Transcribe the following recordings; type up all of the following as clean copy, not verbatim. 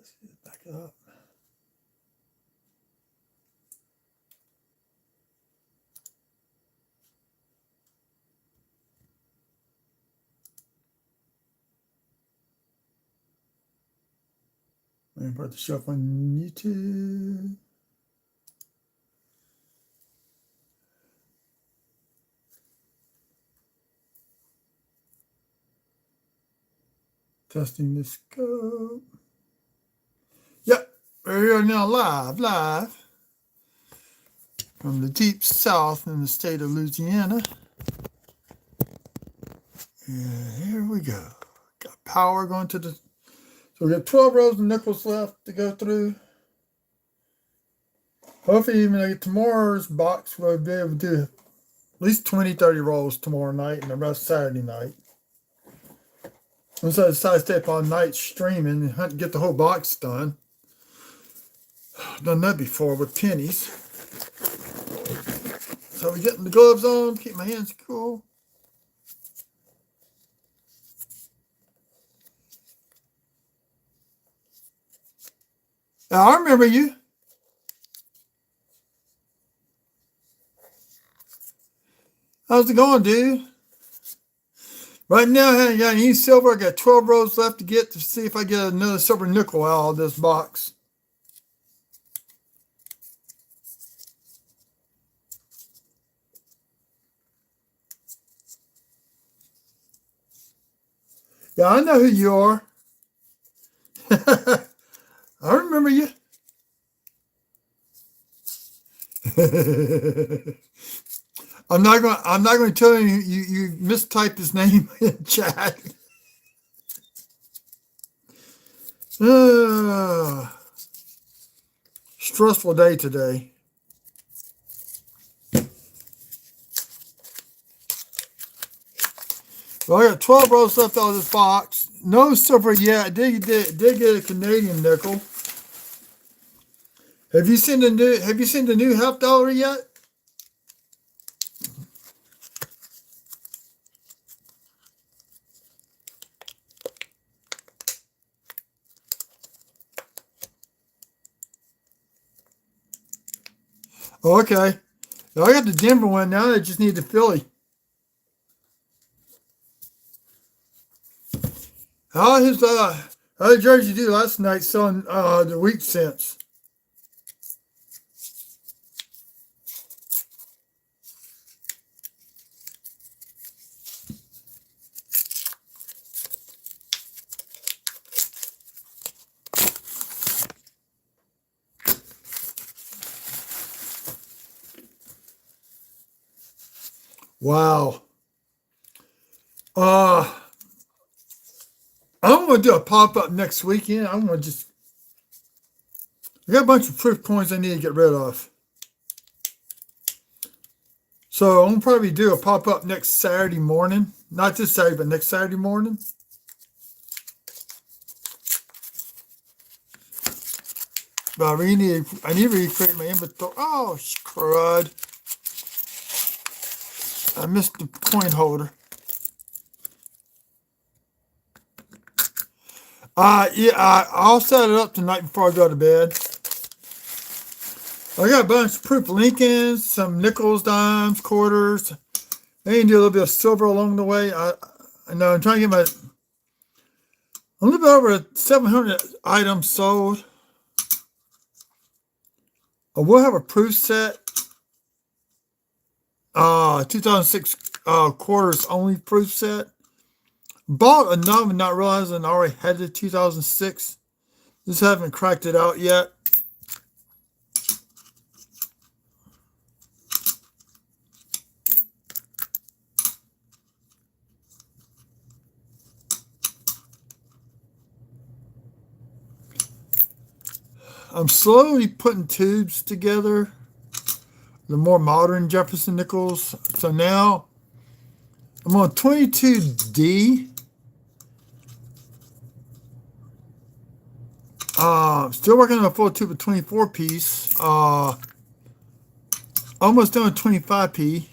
Let's back it up. Let me put the show up on YouTube. Testing the scope. Yep, we are now live from the deep south in the state of Louisiana. And here we go. Got power going to the. So we got 12 rows of nickels left to go through. Hopefully, even like tomorrow's box, we'll be able to do at least 20, 30 rolls tomorrow night and the rest Saturday night. Once I decide to stay up all night streaming and get the whole box done. I've done that before with pennies. So we're getting the gloves on, keep my hands cool. Now, I remember you. How's it going, dude? Right now, I haven't got any silver. I got 12 rows left to get to see if I get another silver nickel out of this box. Yeah, I know who you are. I remember you. I'm not going to tell you you mistyped his name in chat. Stressful day today. Well, I got 12 rows left out of this box. No silver yet. I did get a Canadian nickel. Have you seen the new half dollar yet? Oh, okay. Now I got the Denver one now. I just need the Philly. How did Jersey do last night selling the wheat cents? Wow. I'm gonna do a pop-up next weekend. I got a bunch of proof coins I need to get rid of. So I'm gonna probably do a pop-up next Saturday morning. Not this Saturday, but next Saturday morning. But I need to recreate my inventory. Oh, crud. I missed the coin holder. Yeah, I'll set it up tonight before I go to bed. I got a bunch of proof Lincolns, some nickels, dimes, quarters. I need to do a little bit of silver along the way. I know I'm trying to get a little bit over 700 items sold. I will have a proof set. 2006 quarters only proof set. Bought enough and not realizing I already had the 2006. Just haven't cracked it out yet. I'm slowly putting tubes together. The more modern Jefferson nickels. So now I'm on 22D. Still working on a full tube of 24 piece. Almost done with 25P.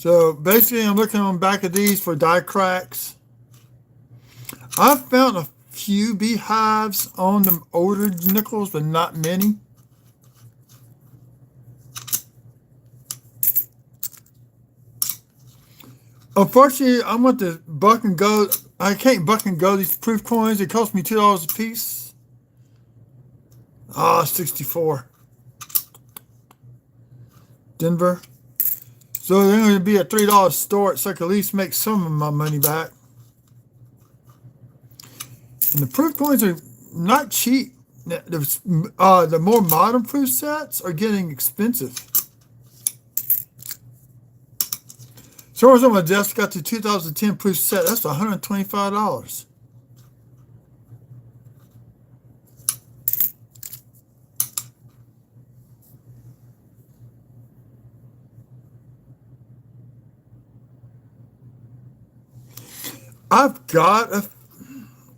So basically, I'm looking on the back of these for die cracks. I've found a few beehives on the older nickels, but not many. Unfortunately, I want the buck and go. I can't buck and go these proof coins. It cost me $2 a piece. Ah, 64. Denver. So they're going to be a $3 store, so I can at least make some of my money back. And the proof coins are not cheap. The more modern proof sets are getting expensive. So I was on my desk, got the 2010 proof set. That's $125. I've got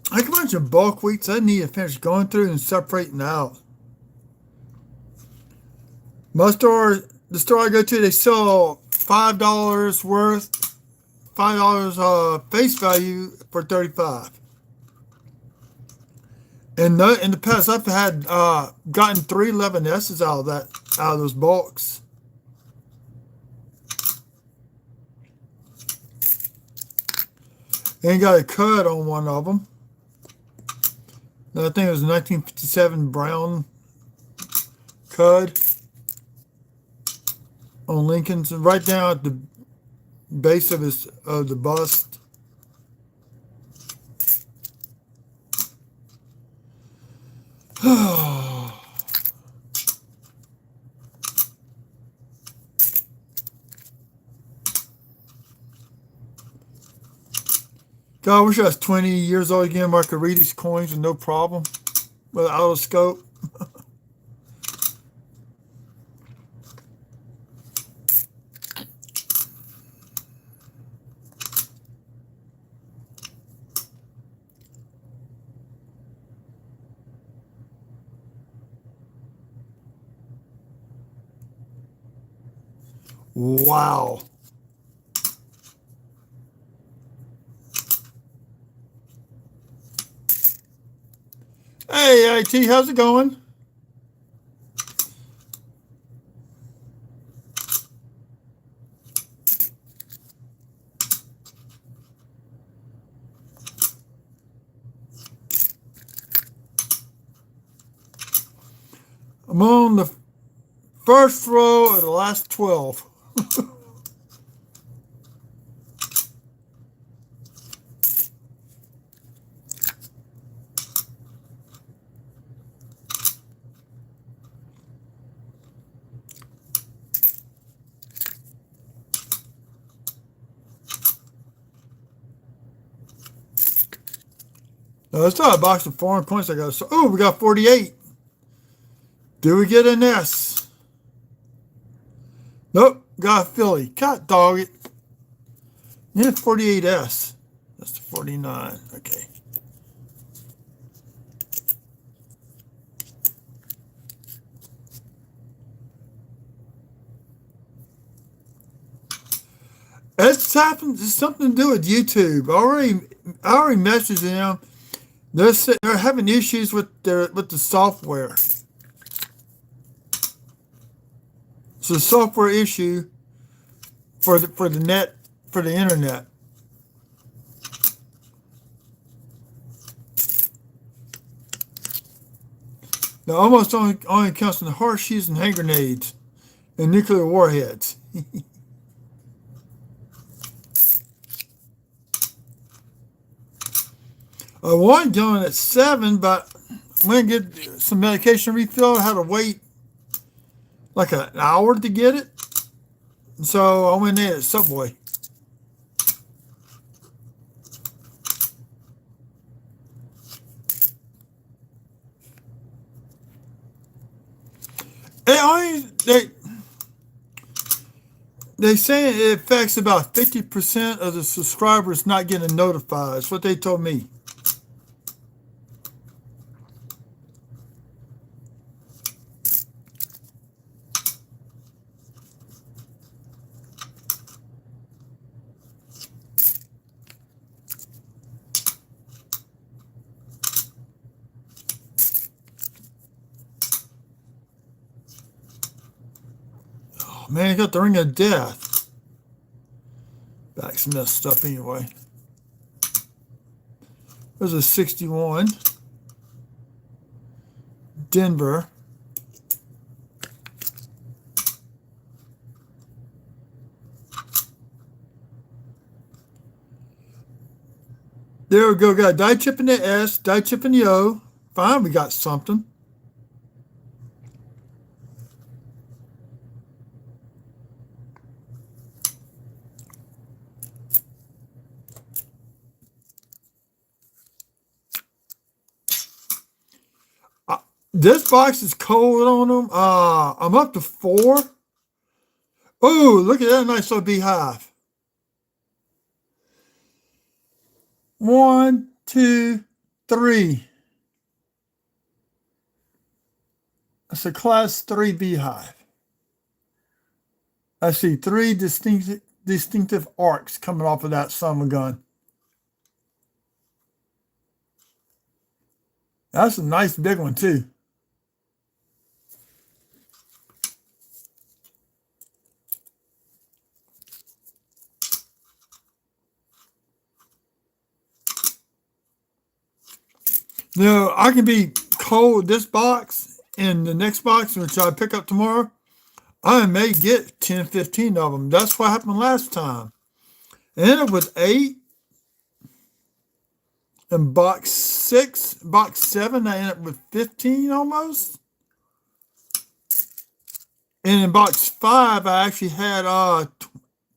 I can bunch of bulk wheats I need to finish going through and separating out. The store I go to, they sell $5 worth, $5 face value for 35. And in the past, I've had gotten 311S's out of those bulks. And got a cut on one of them. I think it was a 1957 brown cud on Lincoln's, right down at the base of the bust. God, I wish I was 20 years old again where I could read these coins with no problem with an otoscope. Wow. Hey, IT, how's it going? I'm on the first row of the last 12. Now, let's talk a box of foreign coins I got. So, oh, we got 48. Do we get an S? Nope, got a Philly. God dog it. Yeah, 48S. That's the 49. Okay. It's something to do with YouTube. I already messaged them. They're having issues with the software. It's a software issue for the internet. Now, almost only counts in horseshoes and hand grenades and nuclear warheads. I wanted done at 7, but when I get some medication refilled, I had to wait like an hour to get it. So I went in at Subway. They say it affects about 50% of the subscribers not getting notified. That's what they told me. man, you got the Ring of Death. Back's messed up anyway. There's a 61. Denver. There we go. Got a die chip in the S, die chip in the O. Fine, we got something. This box is cold on them. I'm up to 4. Oh, look at that nice little beehive. 1, 2, 3. That's a class 3 beehive. I see 3 distinctive arcs coming off of that son of a gun. That's a nice big one too. Now, I can be cold this box and the next box, which I pick up tomorrow. I may get 10, 15 of them. That's what happened last time. I ended up with 8. In box 6, box 7, I ended up with 15 almost. And in box 5, I actually had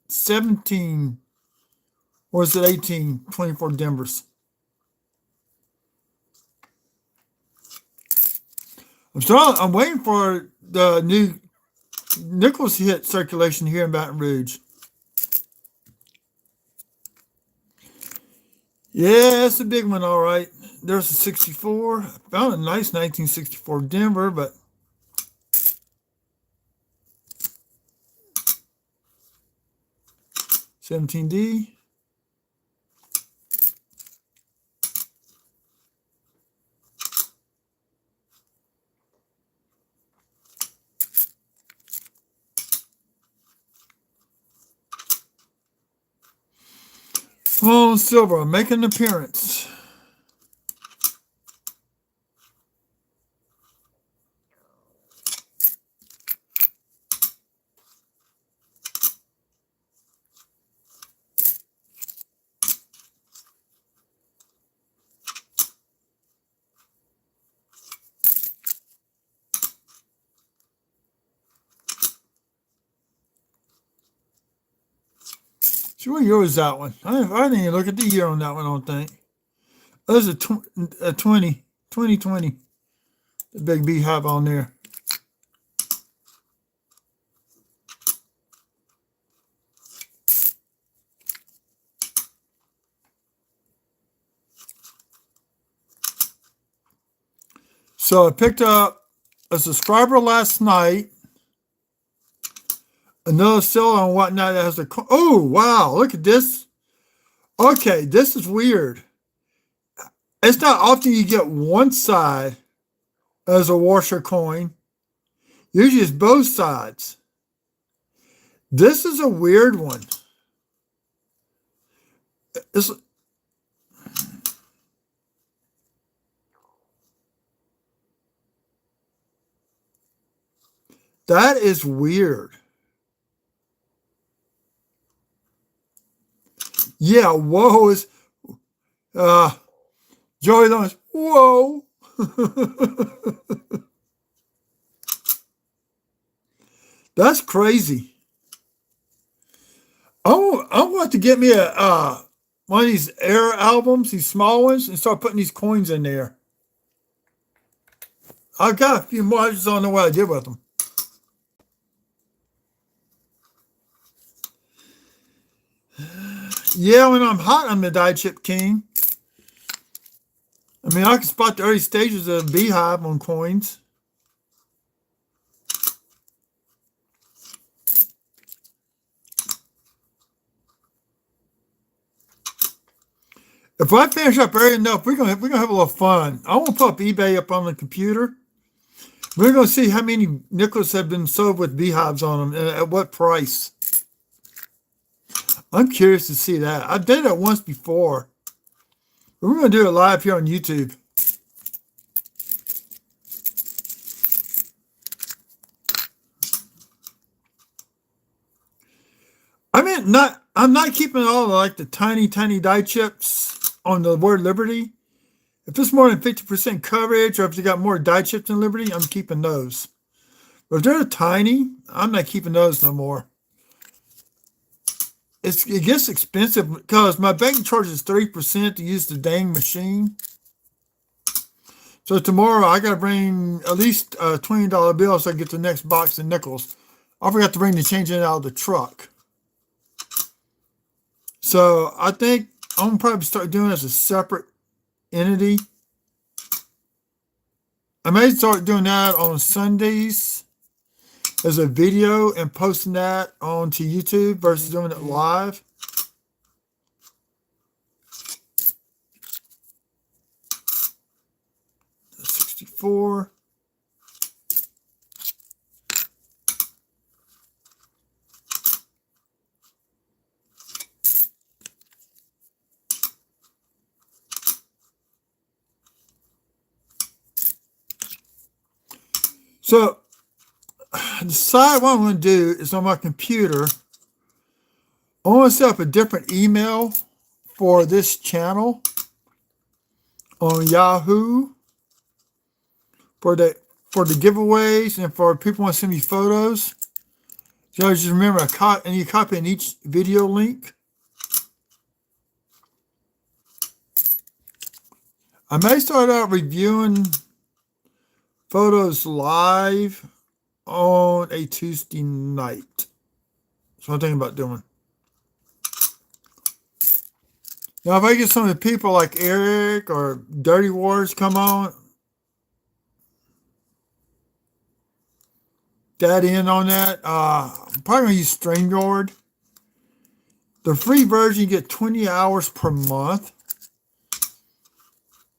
17, or is it 18, 24 Denvers. I'm waiting for the new Nichols hit circulation here in Baton Rouge. Yeah, it's a big one, all right. There's a 64. I found a nice 1964 Denver, but $17D. Come on, silver, make an appearance. See, what year was that one? I didn't even look at the year on that one, I don't think. There's a 2020. The big beehive on there. So I picked up a subscriber last night. Another seller on whatnot that has a... Oh, wow. Look at this. Okay, this is weird. It's not often you get one side as a washer coin. Usually it's both sides. This is a weird one. That is weird. Yeah, whoa is Joey Lawrence. Whoa. That's crazy. I want to get me a one of these Air albums, these small ones, and start putting these coins in there. I've got a few more. I just don't know what I did with them. Yeah, when I'm hot, I'm the die chip king. I mean, I can spot the early stages of beehive on coins. If I finish up early enough, we're gonna have a little fun. I want to put up eBay up on the computer. We're going to see how many nickels have been sold with beehives on them and at what price. I'm curious to see that. I've done it once before. We're going to do it live here on YouTube. I'm not keeping all the, like the tiny die chips on the word Liberty. If it's more than 50% coverage or if you got more die chips than Liberty, I'm keeping those. But if they're tiny, I'm not keeping those no more. It gets expensive because my bank charges 3% to use the dang machine. So tomorrow I got to bring at least a $20 bill so I get the next box of nickels. I forgot to bring the change in out of the truck. So I think I'm going to probably start doing it as a separate entity. I may start doing that on Sundays as a video and posting that onto YouTube versus doing it live. $64. So decide what I'm going to do is on my computer. I want to set up a different email for this channel on Yahoo for the giveaways and for people who want to send me photos. So just remember, I need a copy in each video link. I may start out reviewing photos live on a Tuesday night. That's what I'm thinking about doing. Now, if I get some of the people like Eric or Dirty Wars come on, that in on that, I'm probably going to use StreamYard. The free version, you get 20 hours per month.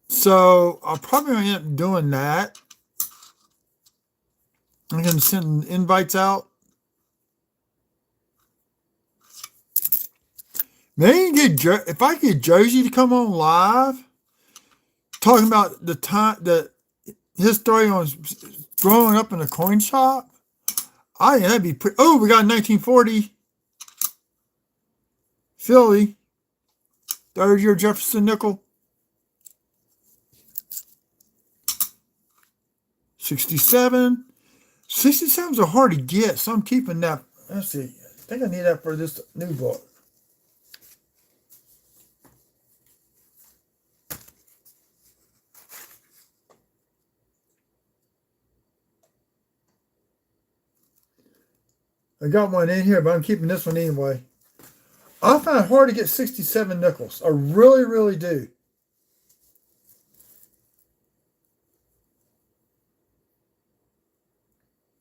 So I'll probably end up doing that. I'm going to send invites out. Maybe if I get Josie to come on live, talking about his story on growing up in a coin shop. That'd be pretty. Oh, we got 1940 Philly, third year Jefferson nickel. 67. 67s are hard to get, so I'm keeping that. Let's see. I think I need that for this new book. I got one in here, but I'm keeping this one anyway. I find it hard to get 67 nickels. I really, really do.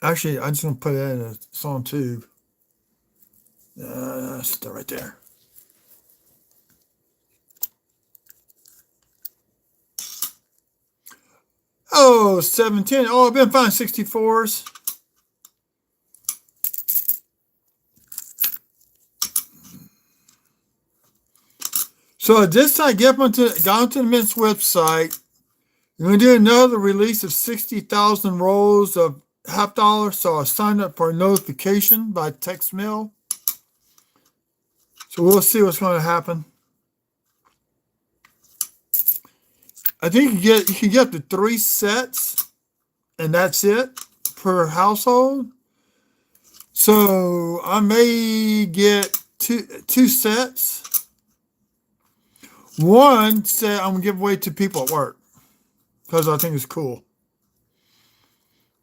Actually, I'm just going to put it in a song tube. Still right there. Oh, 710. Oh, I've been finding 64s. So at this time, got onto the Mint's website. We're going to do another release of 60,000 rolls of $50. So I signed up for a notification by text mail. So we'll see what's going to happen. I think you can get the 3 sets, and that's it per household. So I may get two sets. One set I'm gonna give away to people at work because I think it's cool.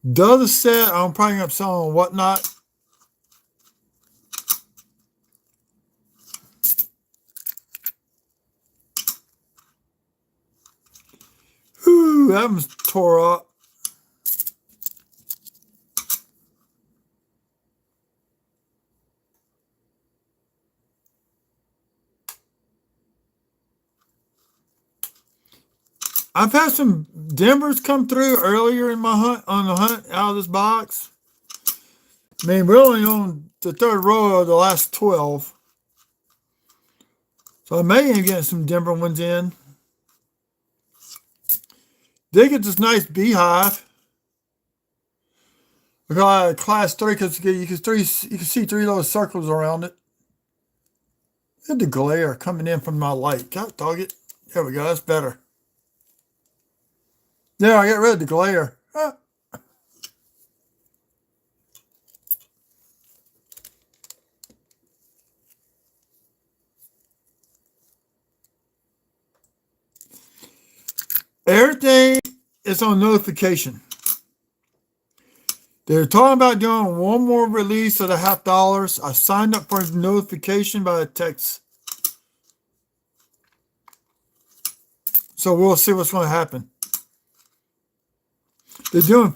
The other set I'm probably gonna sell on Whatnot. Ooh, that one's tore up. I've had some Denvers come through earlier in my hunt on the hunt out of this box. I mean, we're only on the third row of the last 12. So I may even get some Denver ones in. They get this nice beehive. We got a class 3 because you can see 3 little circles around it. Look at the glare coming in from my light. God dog it. There we go. That's better. There, I got rid of the glare. Ah. Everything is on notification. They're talking about doing one more release of the $50. I signed up for a notification by a text. So we'll see what's going to happen. They're doing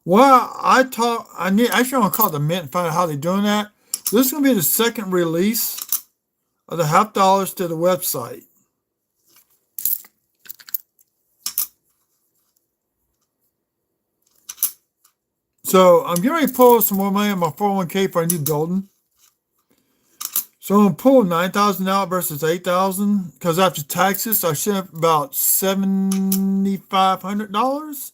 well, I actually want to call it the mint and find out how they're doing that. This is going to be the second release of the $50 to the website. So I'm getting ready to pull some more money on my 401k for a new building. So I'm going to pull $9,000 out versus $8,000 because after taxes, I should have about $7,500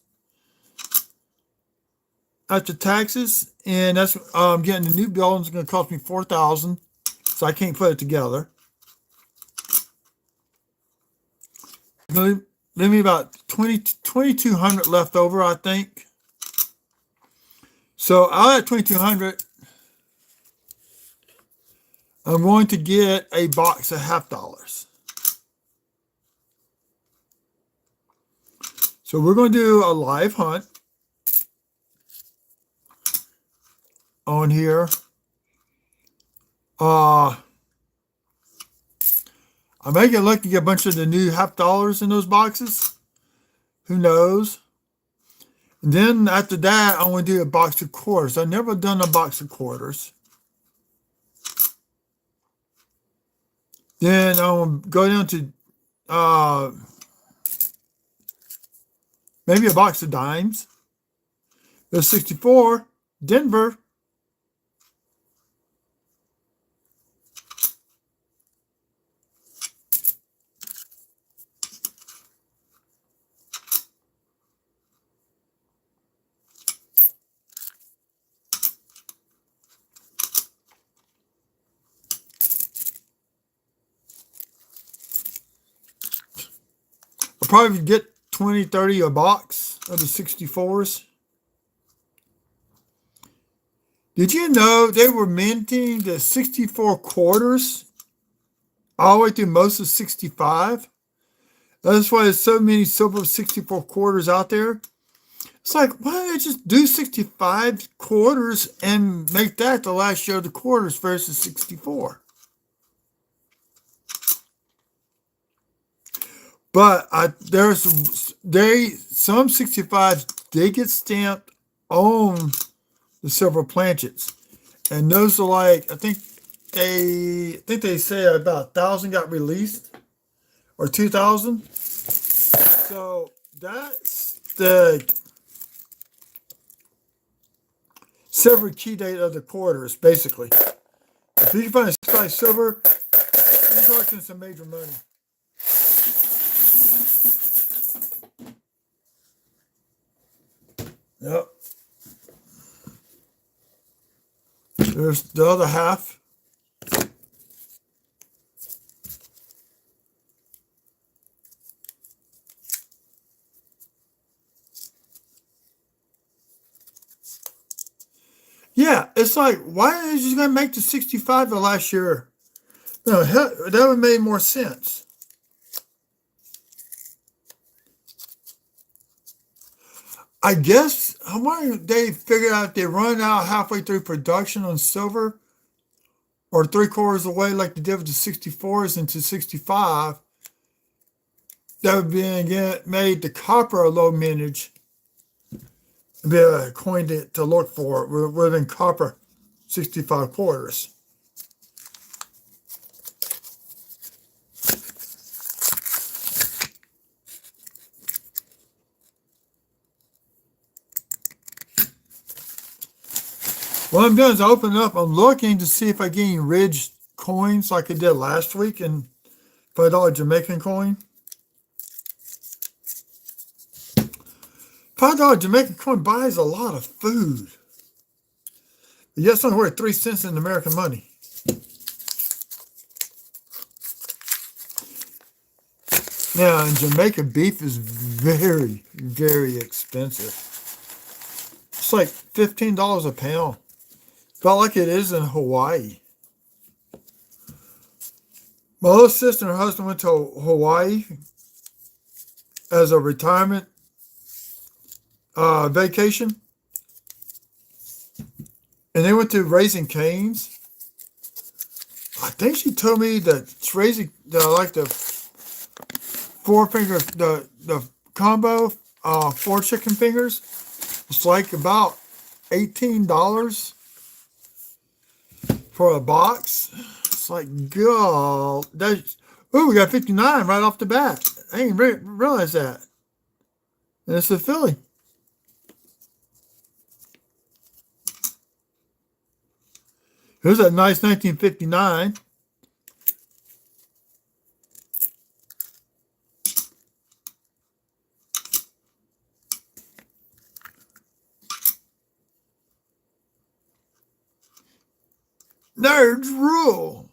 after taxes. And that's getting the new building is going to cost me $4,000, so I can't put it together. Leave me about $2,200 left over, I think. So out of $2,200, I'm going to get a box of $50. So we're going to do a live hunt on here. I may get lucky to get a bunch of the new $50 in those boxes. Who knows? And then after that, I'm going to do a box of quarters. I've never done a box of quarters. Then I'm going to go down to maybe a box of dimes. There's 64, Denver. I'll probably get 20, 30 a box of the 64s. Did you know they were minting the 64 quarters all the way through most of 65? That's why there's so many silver 64 quarters out there. It's like, why don't they just do 65 quarters and make that the last year of the quarters versus 64? But some 65s, they get stamped on the silver planchets. And those are like, I think they say about 1,000 got released or 2,000. So that's the silver key date of the quarters, basically. If you can find a 65 silver, you're talking some major money. Yep. There's the other half. Yeah, it's like, why are they just going to make the 65 the last year? No, that would have made more sense. I guess, I wonder if they figured out they run out halfway through production on silver or 3/4 away like they did with the 64s into 65. That would be again made the copper a low mintage. Be a coin to look for would have been copper 65 quarters. What I'm doing is opening up. I'm looking to see if I get any Ridge coins like I did last week and $5 Jamaican coin. $5 Jamaican coin buys a lot of food. But yet it's only worth 3 cents in American money. Now in Jamaica, beef is very, very expensive. It's like $15 a pound. About like it is in Hawaii. My little sister and her husband went to Hawaii as a retirement vacation. And they went to Raising Cane's. I think she told me that Raising, like the the combo, 4 chicken fingers. It's like about $18 for a box. It's like, God, we got 59 right off the bat. I didn't realize that. And it's a Philly. Here's a nice 1959. Nerds rule.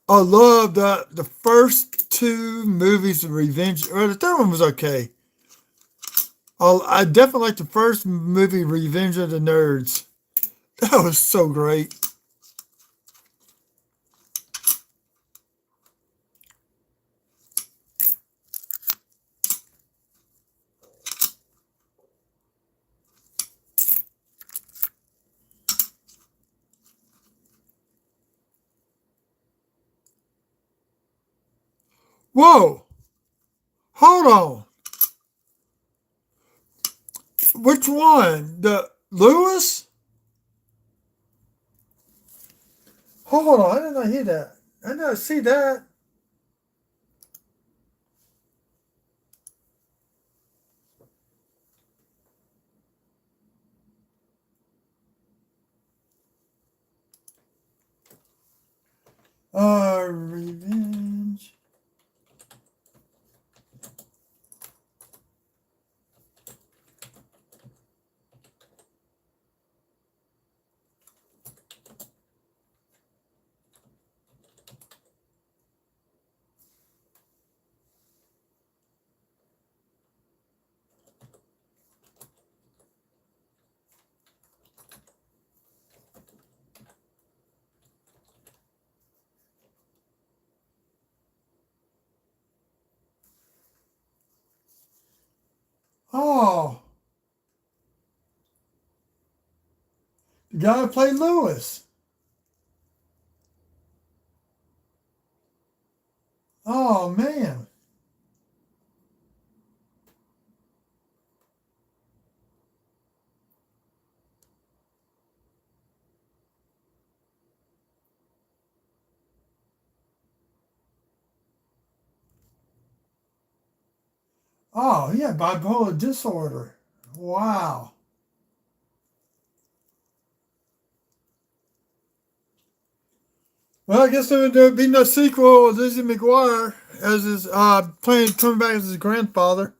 I love the first 2 movies of Revenge, or the third one was okay. I definitely like the first movie, Revenge of the Nerds. That was so great. Whoa! Hold on. Which one? The Lewis? Hold on, I did not hear that. I did not see that. Revenge. Oh, the guy who played Lewis. Oh, man. Oh, yeah, bipolar disorder. Wow. Well, I guess there'd be no sequel with Lizzie McGuire as his coming back as his grandfather.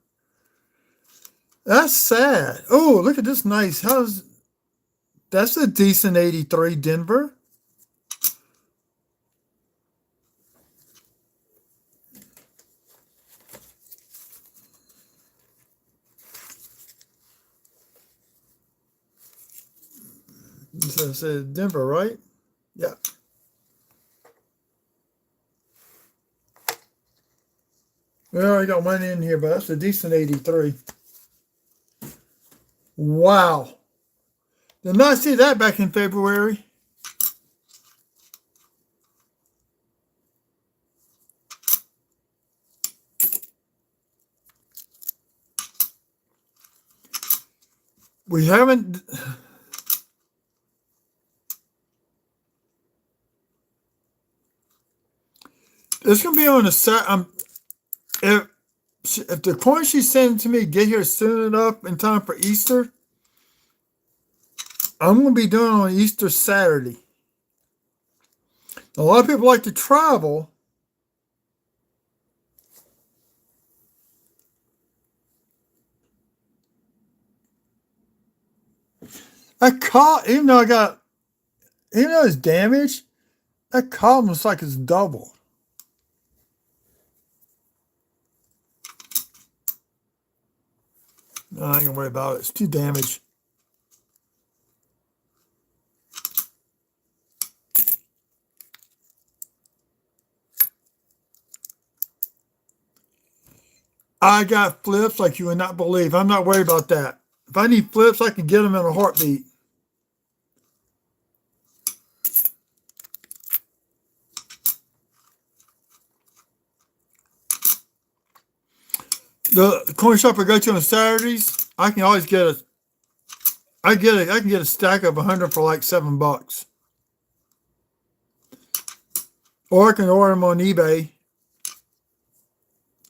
That's sad. Oh, look at this nice. That's a decent 83 Denver. So it says Denver, right? Yeah. We already got one in here, but that's a decent 83. Wow. Did not see that back in February. We haven't. It's gonna be on the set. If the coin she's sending to me get here soon enough in time for Easter, I'm going to be doing on Easter Saturday. A lot of people like to travel. Even though it's damaged, that column looks like it's double. No, I ain't gonna worry about it. It's too damaged. I got flips like you would not believe. I'm not worried about that. If I need flips, I can get them in a heartbeat. The coin shop I go to on Saturdays, I can always get I can get a stack of 100 for like $7. Or I can order them on eBay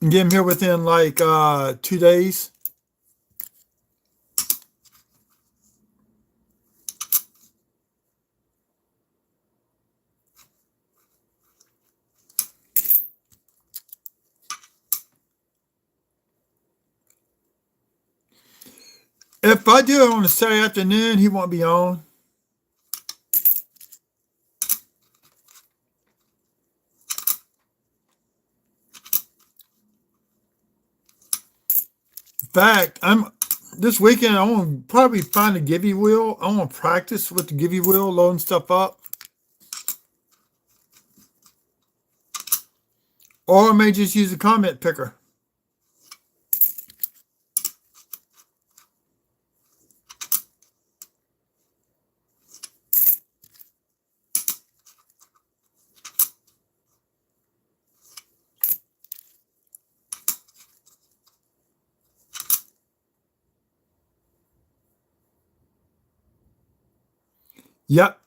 and get them here within like 2 days. If I do it on a Saturday afternoon, he won't be on. In fact, this weekend I want to probably find a Gibby wheel. I want to practice with the Gibby wheel, loading stuff up. Or I may just use a comment picker. Yep.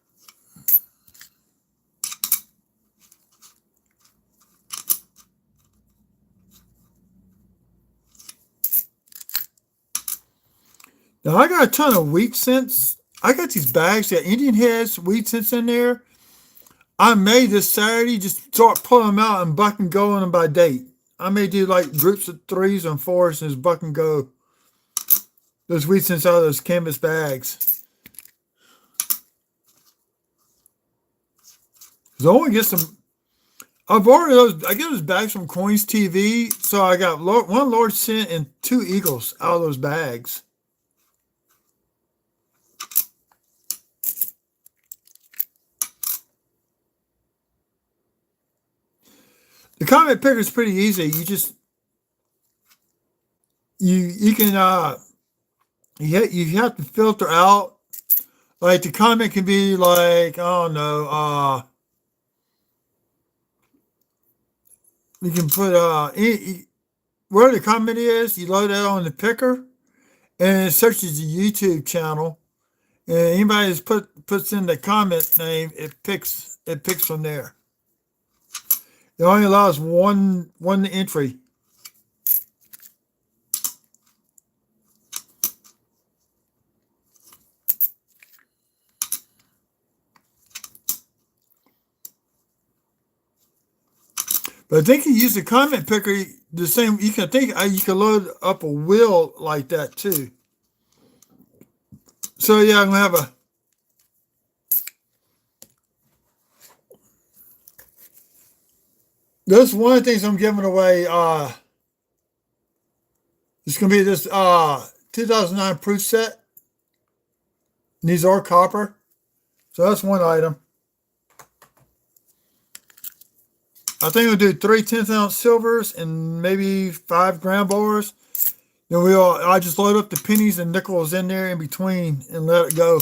Now I got a ton of wheat scents. I got these bags that Indian Heads wheat scents in there. I may this Saturday just start pulling them out and buck and go on them by date. I may do like groups of 3s and 4s and just buck and go those wheat scents out of those canvas bags. So I want to get some. I've ordered those. I get those bags from Coins TV. So I got one large scent and 2 eagles out of those bags. The comment picker is pretty easy. You just you can you have to filter out. Like the comment can be like, I don't know, you can put where the comment is, you load that on the picker and it searches the YouTube channel. And anybody that puts in the comment name, it picks from there. It only allows one entry. But I think you use the comment picker the same. You can load up a wheel like that too. So yeah, I'm gonna have this one of the things I'm giving away. It's gonna be this 2009 proof set. And these are copper, so that's one item. I think we'll do 3 10th-ounce silvers and maybe 5 gram bars. Then I just load up the pennies and nickels in there in between and let it go.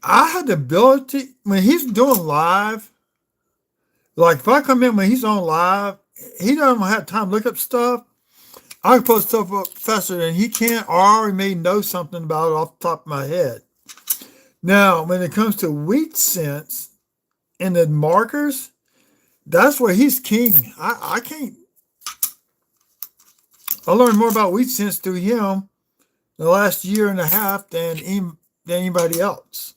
I had the ability when he's doing live. Like if I come in when he's on live, he doesn't have time to look up stuff. I can put stuff up faster than he can, or I already may know something about it off the top of my head. Now, when it comes to wheat scents and the markers, that's where he's king. I can't. I learned more about wheat sense through him the last year and a half than anybody else.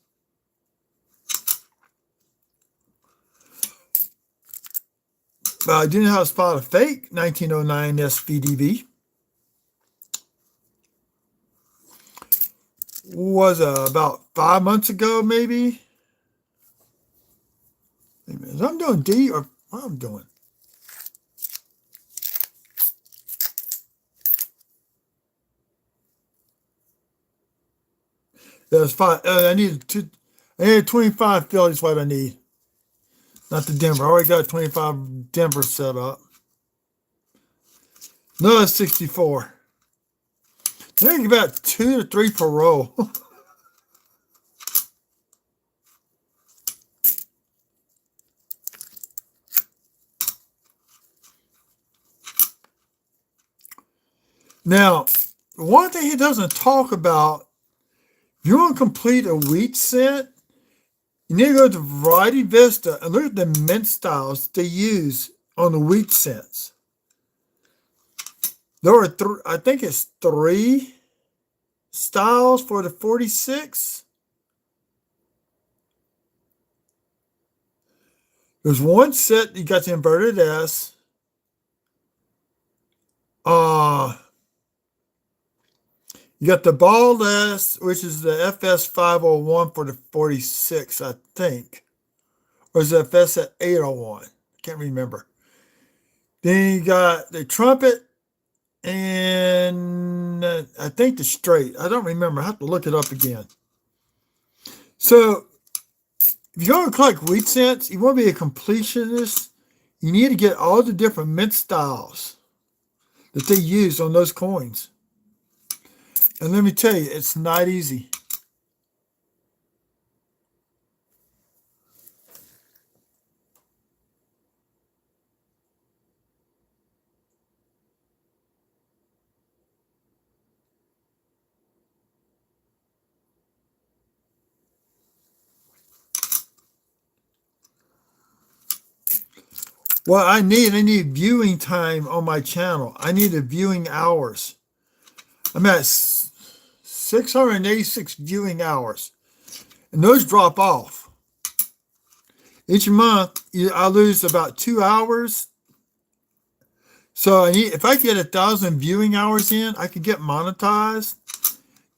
But I didn't know how to spot a fake 1909 SVDB. Was about 5 months ago, maybe. Is I'm doing D or what I'm doing? There's five. I need two. I need 25 Phillies. What I need, not the Denver. I already got 25 Denver set up. No, that's 64. I think about 2 to 3 per row. Now, one thing he doesn't talk about, if you want to complete a wheat scent, you need to go to Variety Vista and look at the mint styles they use on the wheat scents. There are I think it's 3 styles for the 46. There's one set, you got the inverted S. You got the bald S, which is the FS 501 for the 46, I think. Or is it FS at 801? I can't remember. Then you got the trumpet and I think the straight. I don't remember. I have to look it up again. So if you're going to collect wheat scents, you want to be a completionist, you need to get all the different mint styles that they use on those coins. And let me tell you, it's not easy. Well, I need viewing time on my channel. I need the viewing hours. I'm at 686 viewing hours, and those drop off. Each month, I lose about 2 hours. So if I get 1,000 viewing hours in, I can get monetized.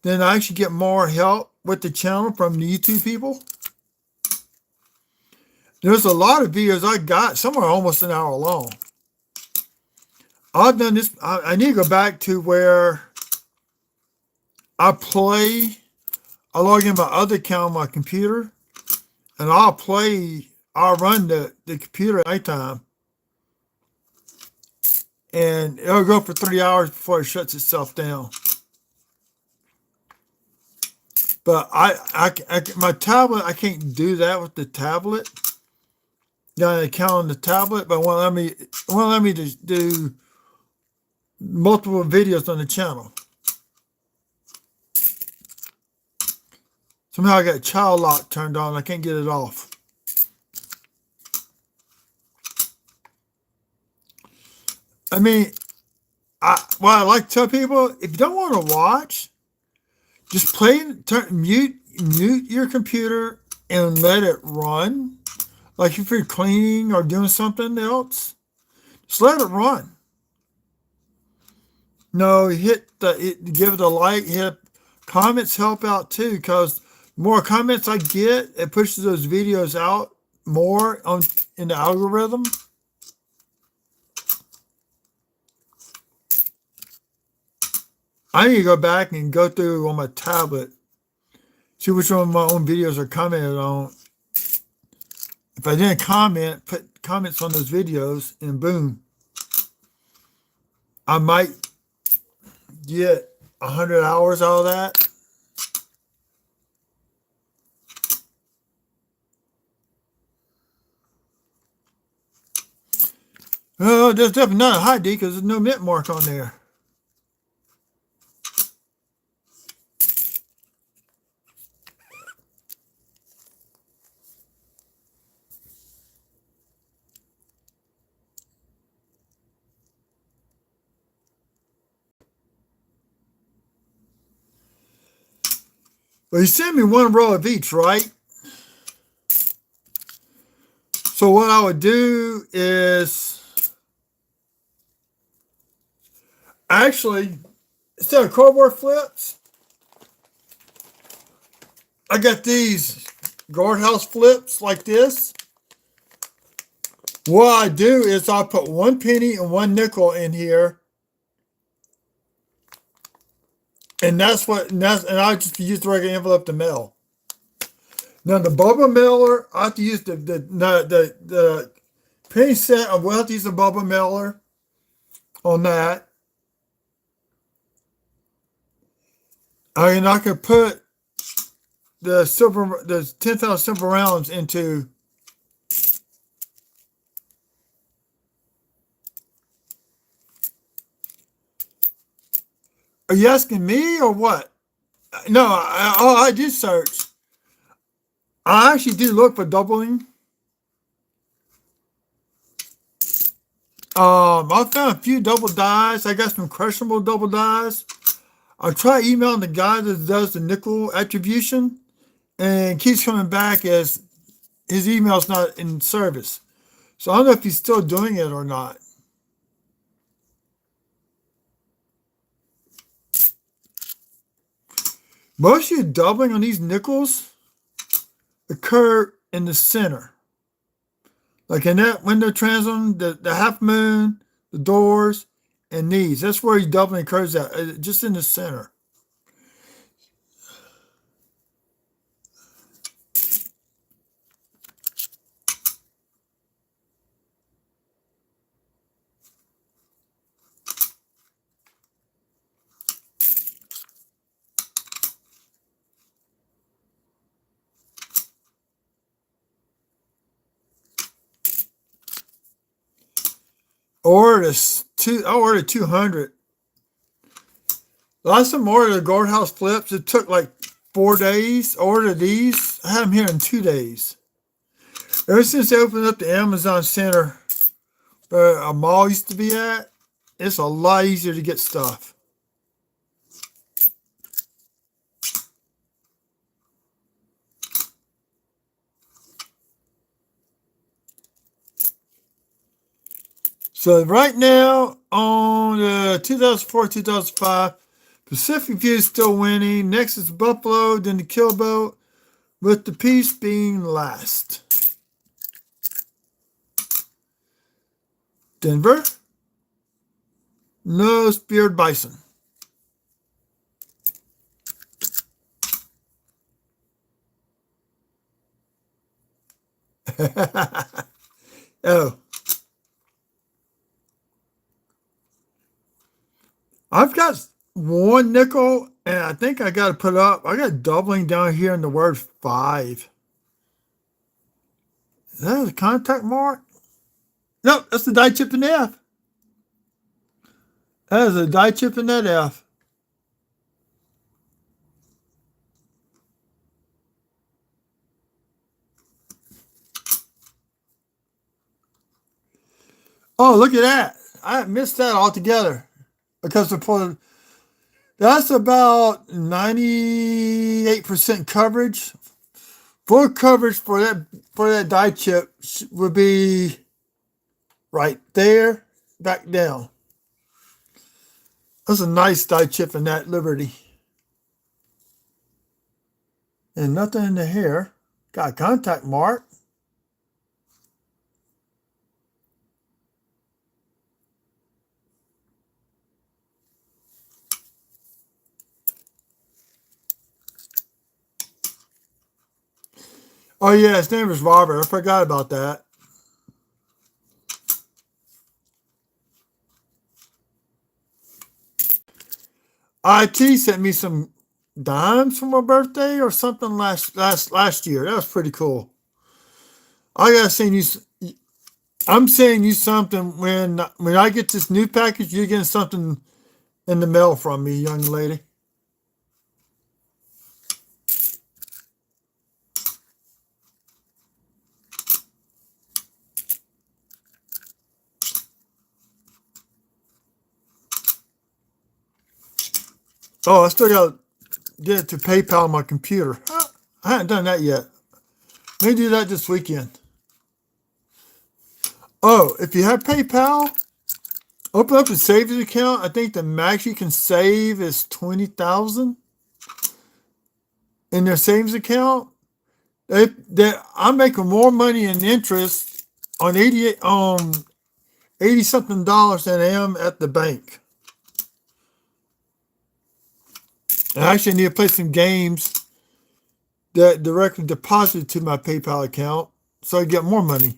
Then I actually get more help with the channel from the YouTube people. There's a lot of videos I got, some are almost an hour long. I've done this, I need to go back to where I log in my other account on my computer, and I'll run the computer at nighttime. And it'll go for 3 hours before it shuts itself down. But my tablet, I can't do that with the tablet. Got an account on the tablet, but it won't let me to do multiple videos on the channel. Somehow I got child lock turned on. I can't get it off. I mean, what I like to tell people, if you don't want to watch, just mute your computer and let it run. Like if you're cleaning or doing something else, just let it run. No, give it a like, comments help out too, because the more comments I get, it pushes those videos out more in the algorithm. I need to go back and go through on my tablet, see which one of my own videos are commented on. If I didn't comment, put comments on those videos, and boom, I might get 100 hours out of that. Oh, there's definitely not a high D because there's no mint mark on there. Well, you sent me one row of each, right? So what I would do is actually, instead of cardboard flips, I got these guardhouse flips like this. What I do is I put 1 penny and 1 nickel in here, and I just use the regular envelope to mail. Now the bubble mailer, I have to use the penny set. I will have to use the bubble mailer on that. I can put the 10,000 silver rounds into. Are you asking me or what? No, I did search. I actually do look for doubling. I found a few double dies. I got some crushable double dies. I try emailing the guy that does the nickel attribution, and keeps coming back as his email's not in service. So I don't know if he's still doing it or not. Most of your doubling on these nickels occur in the center. Like in that window transom, the half moon, the doors, and these. That's where your doubling occurs at, just in the center. I ordered 200. Last time I ordered the guardhouse flips, it took like 4 days. I ordered these. I had them here in 2 days. Ever since they opened up the Amazon Center where a mall used to be at, it's a lot easier to get stuff. So right now on the 2004-2005, Pacific View is still winning. Next is Buffalo, then the Killboat, with the Peace being last. Denver, no Speared Bison. Oh. I've got 1 nickel, and I think I got to put up. I got doubling down here in the word 5. Is that a contact mark? Nope, that's the die chip in the F. That is a die chip in that F. Oh, look at that. I missed that altogether. Because that's about 98% coverage. Full coverage for that die chip would be right there, back down. That's a nice die chip in that Liberty. And nothing in the hair. Got a contact mark. Oh yeah, his name is Robert. I forgot about that. IT sent me some dimes for my birthday or something last year. That was pretty cool. I gotta send you. I'm sending you something when I get this new package. You're getting something in the mail from me, young lady. Oh, I still got get it to PayPal on my computer. I haven't done that yet. Maybe do that this weekend. Oh, if you have PayPal, open up a savings account. I think the max you can save is $20,000 in their savings account. I'm making more money in interest on 80 something dollars than I am at the bank. I actually need to play some games that directly deposited to my PayPal account so I get more money.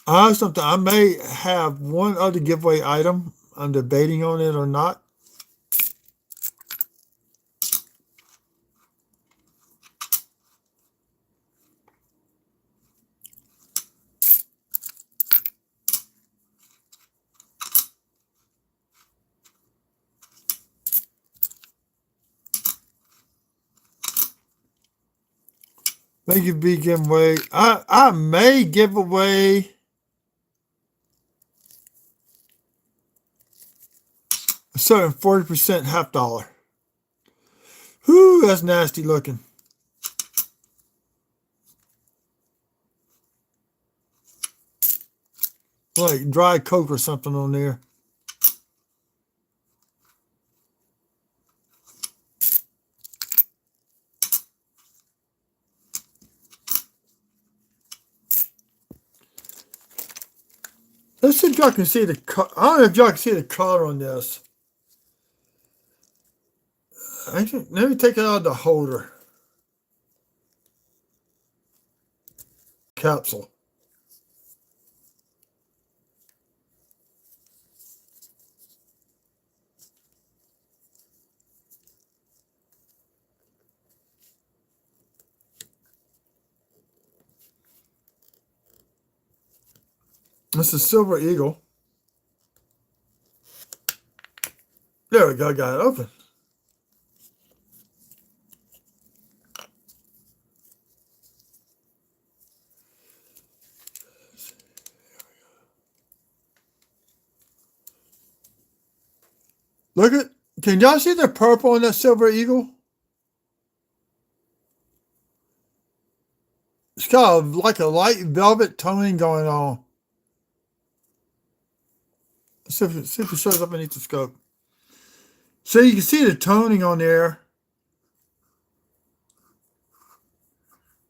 Something I may have one other giveaway item. I'm debating on it or not. Maybe be giving away. I may give away a certain 40% half dollar. Whew, that's nasty looking. Like dry Coke or something on there. Let's see if y'all can see the color. I don't know if y'all can see the color on this. Let me take it out of the holder. Capsule. This is Silver Eagle. There we go, got it open. Look at, can y'all see the purple on that Silver Eagle? It's got like a light velvet toning going on. See if it shows up beneath the scope. So you can see the toning on there.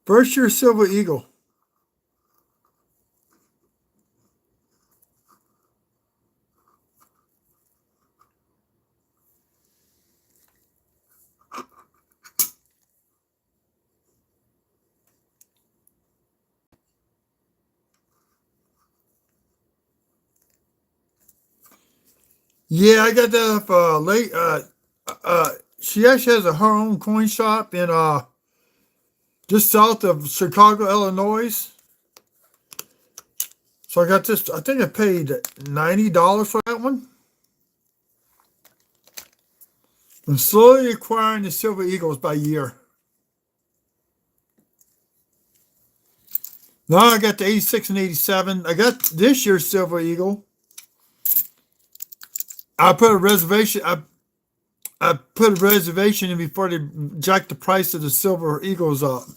First year Silver Eagle. Yeah, I got that off late. She actually has her own coin shop in just south of Chicago, Illinois. So I got this. I think I paid $90 for that one. I'm slowly acquiring the Silver Eagles by year. Now I got the 86 and 87. I got this year's Silver Eagle. I put a reservation. I put a reservation in before they jacked the price of the Silver Eagles up.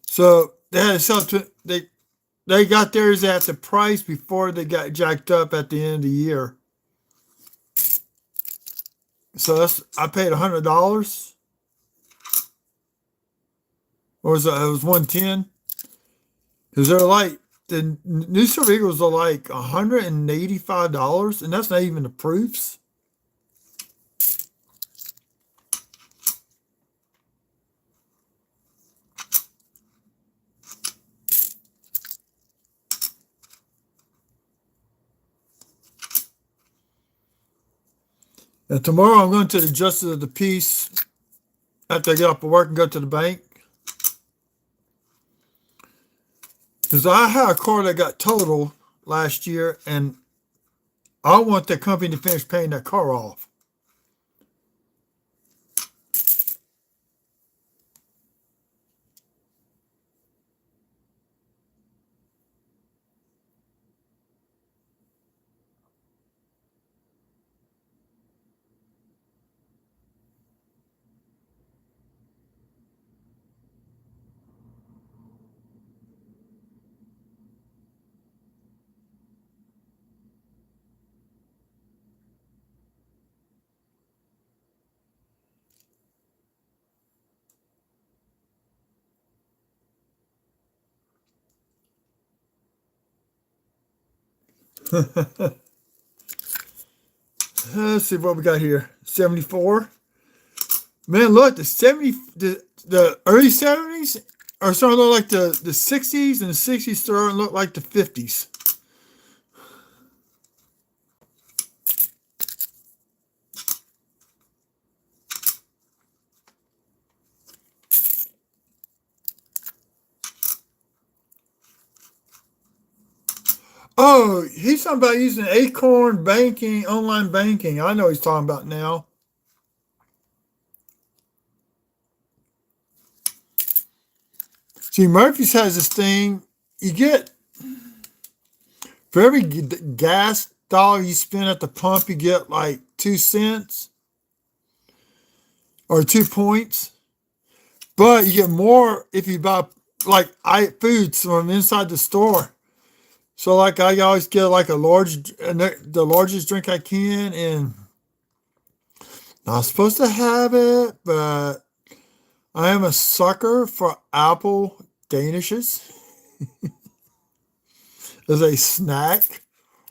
So they had to sell to they got theirs at the price before they got jacked up at the end of the year. So I paid $100. Or it was $110. Because they're like the new Silver Eagles are like $185, and that's not even the proofs. And tomorrow I'm going to the Justice of the Peace after I get off of work and go to the bank. Because I had a car that got totaled last year, and I want the company to finish paying that car off. Let's see what we got here. 74. Man, look, the early 70s are starting to look like the 60s, and the 60s starting to look like the 50s. Oh, he's talking about using Acorn banking, online banking. I know what he's talking about now. See, Murphy's has this thing. You get, for every gas dollar you spend at the pump, you get like 2 cents or 2 points. But you get more if you buy like foods from inside the store. So like I always get like the largest drink I can, and not supposed to have it, but I am a sucker for apple danishes as a snack,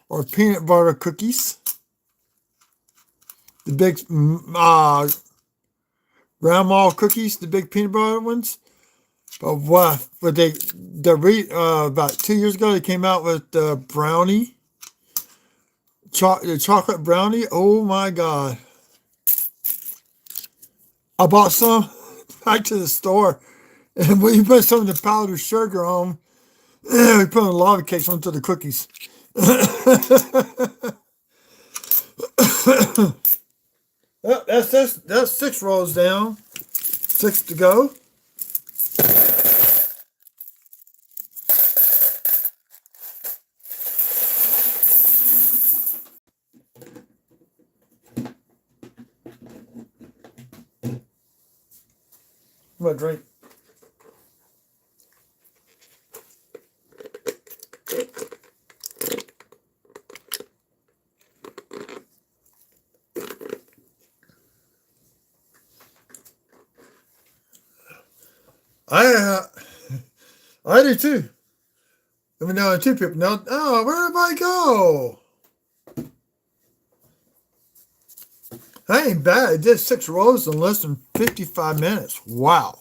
or peanut butter cookies. The big grandma cookies, the big peanut butter ones. But what? But about 2 years ago they came out with the brownie, the chocolate brownie. Oh my god! I bought some back to the store, and we put some of the powdered sugar on. We put a lava cakes onto the cookies. Well, that's 6 rolls down, 6 to go. I'm gonna drink. I do too. Let me know, 2 people. Now, oh, where did everybody go? That ain't bad. It did 6 rolls in less than 55 minutes. Wow.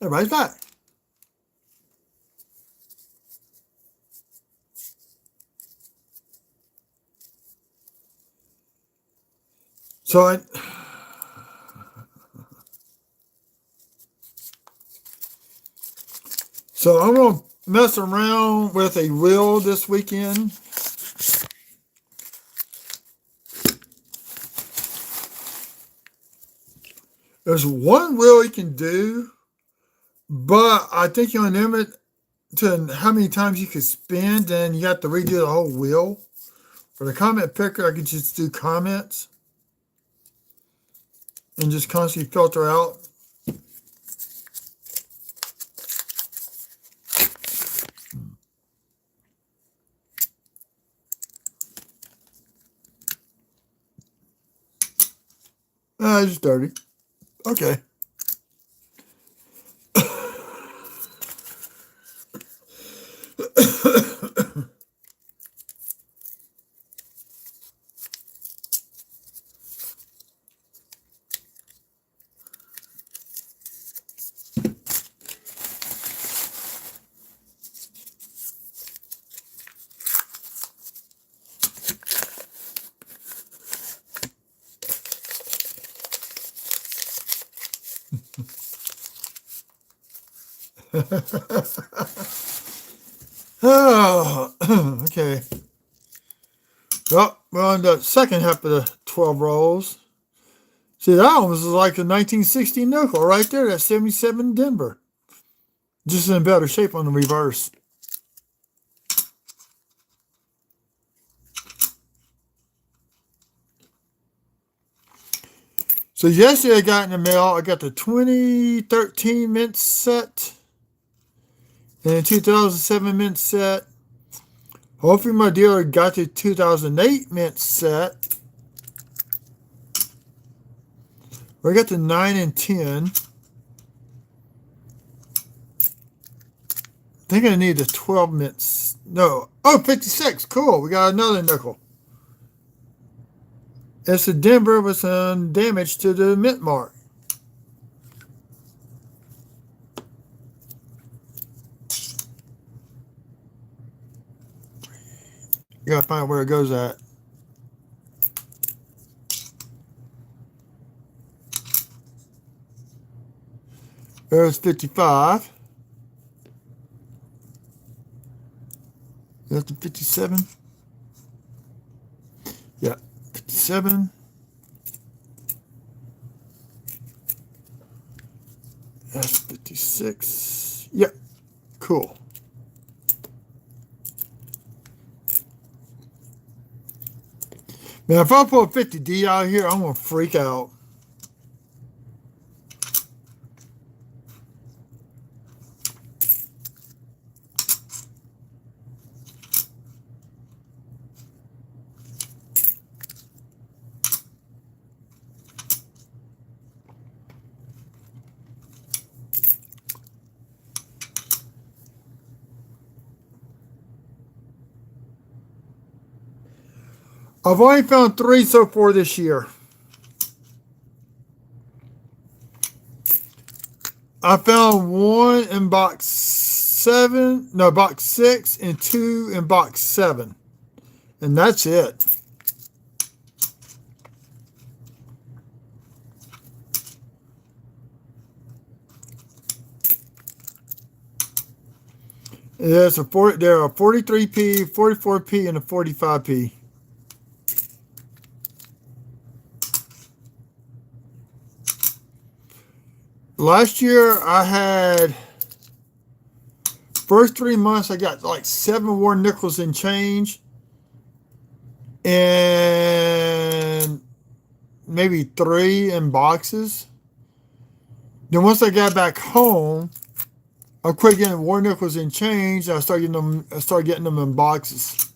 Everybody's back. So I'm gonna mess around with a wheel this weekend. There's one wheel you can do, but I think you're limit to how many times you can spin, and you have to redo the whole wheel. For the comment picker, I could just do comments and just constantly filter out. It's dirty. Okay. Oh, okay. Well, we're on the second half of the 12 rolls. See, that one was like a 1960 nickel right there. That's 77 Denver. Just in better shape on the reverse. So yesterday I got in the mail, I got the 2013 mint set and the 2007 mint set. Hopefully my dealer got the 2008 mint set. We got the 9 and 10. I think I need the 12 mints. No. Oh, 56. Cool. We got another nickel. It's a Denver with some damage to the mint mark. You gotta find where it goes at. There's 55. That's the 57. Yeah, 57. That's 56. Yep, cool. Man, if I pull a 50D out here, I'm going to freak out. I've only found 3 so far this year. I found 1 in box 7, no, box 6, and 2 in box 7. And that's it. There are a 43p, 44p, and a 45p. Last year, I had, first 3 months, I got like 7 more nickels and change. And maybe 3 in boxes. Then once I got back home, I quit getting war nickels and change. I started getting them in boxes.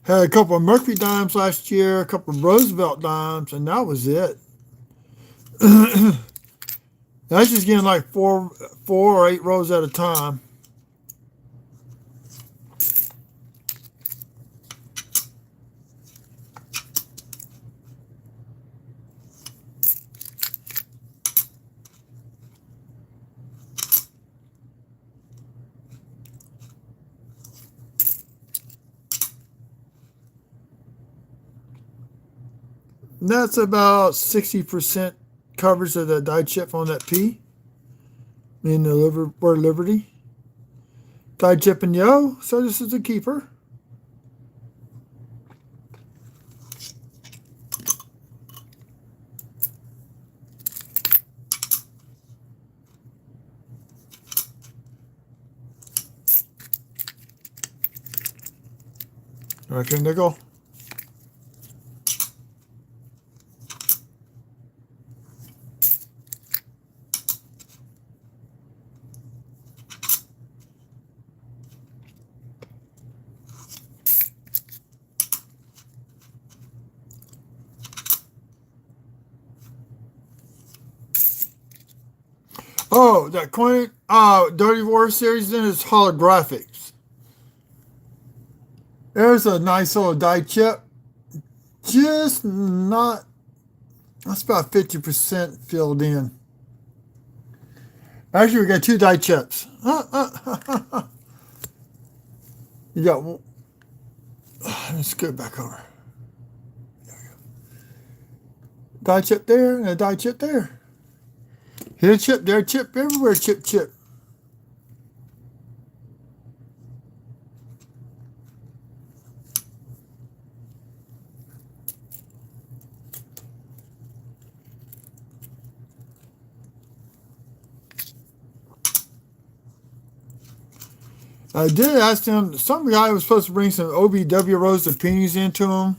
Had a couple of Murphy dimes last year, a couple of Roosevelt dimes, and that was it. That's just getting like 4 or 8 rolls at a time. And that's about 60% coverage of the die chip on that P. In the word Liberty. Die chip and yo, so this is a keeper. Okay, nickel. Oh, that coin, Dirty War series then is holographics. There's a nice little die chip. Just not, that's about 50% filled in. Actually, we got 2 die chips. You got one. Let's go back over. There we go. Die chip there and a die chip there. Here, chip there, chip everywhere, chip, chip. I did ask him, some guy was supposed to bring some OBW Rose of Peonies into him,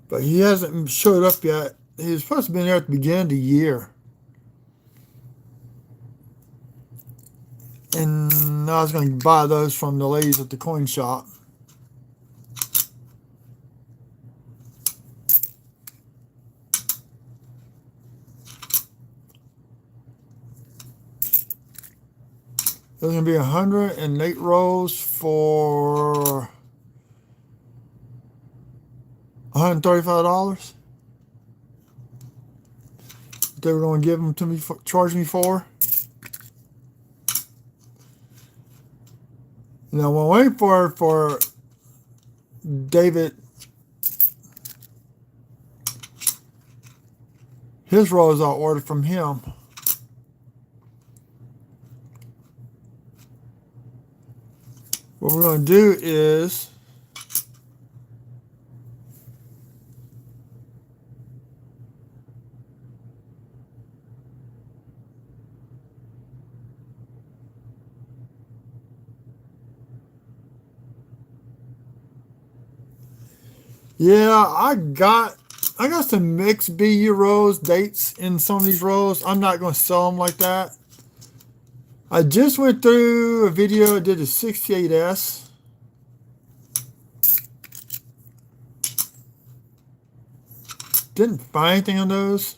but he hasn't showed up yet. He was supposed to be there at the beginning of the year. And I was going to buy those from the ladies at the coin shop. There's going to be 108 rolls for $135. They were going to give them to me, charge me for. And I'm waiting for David. His rolls I ordered from him. What we're going to do is I got some mixed BU rolls, dates in some of these rolls. I'm not going to sell them like that. I just went through a video, I did a 68S. Didn't find anything on those.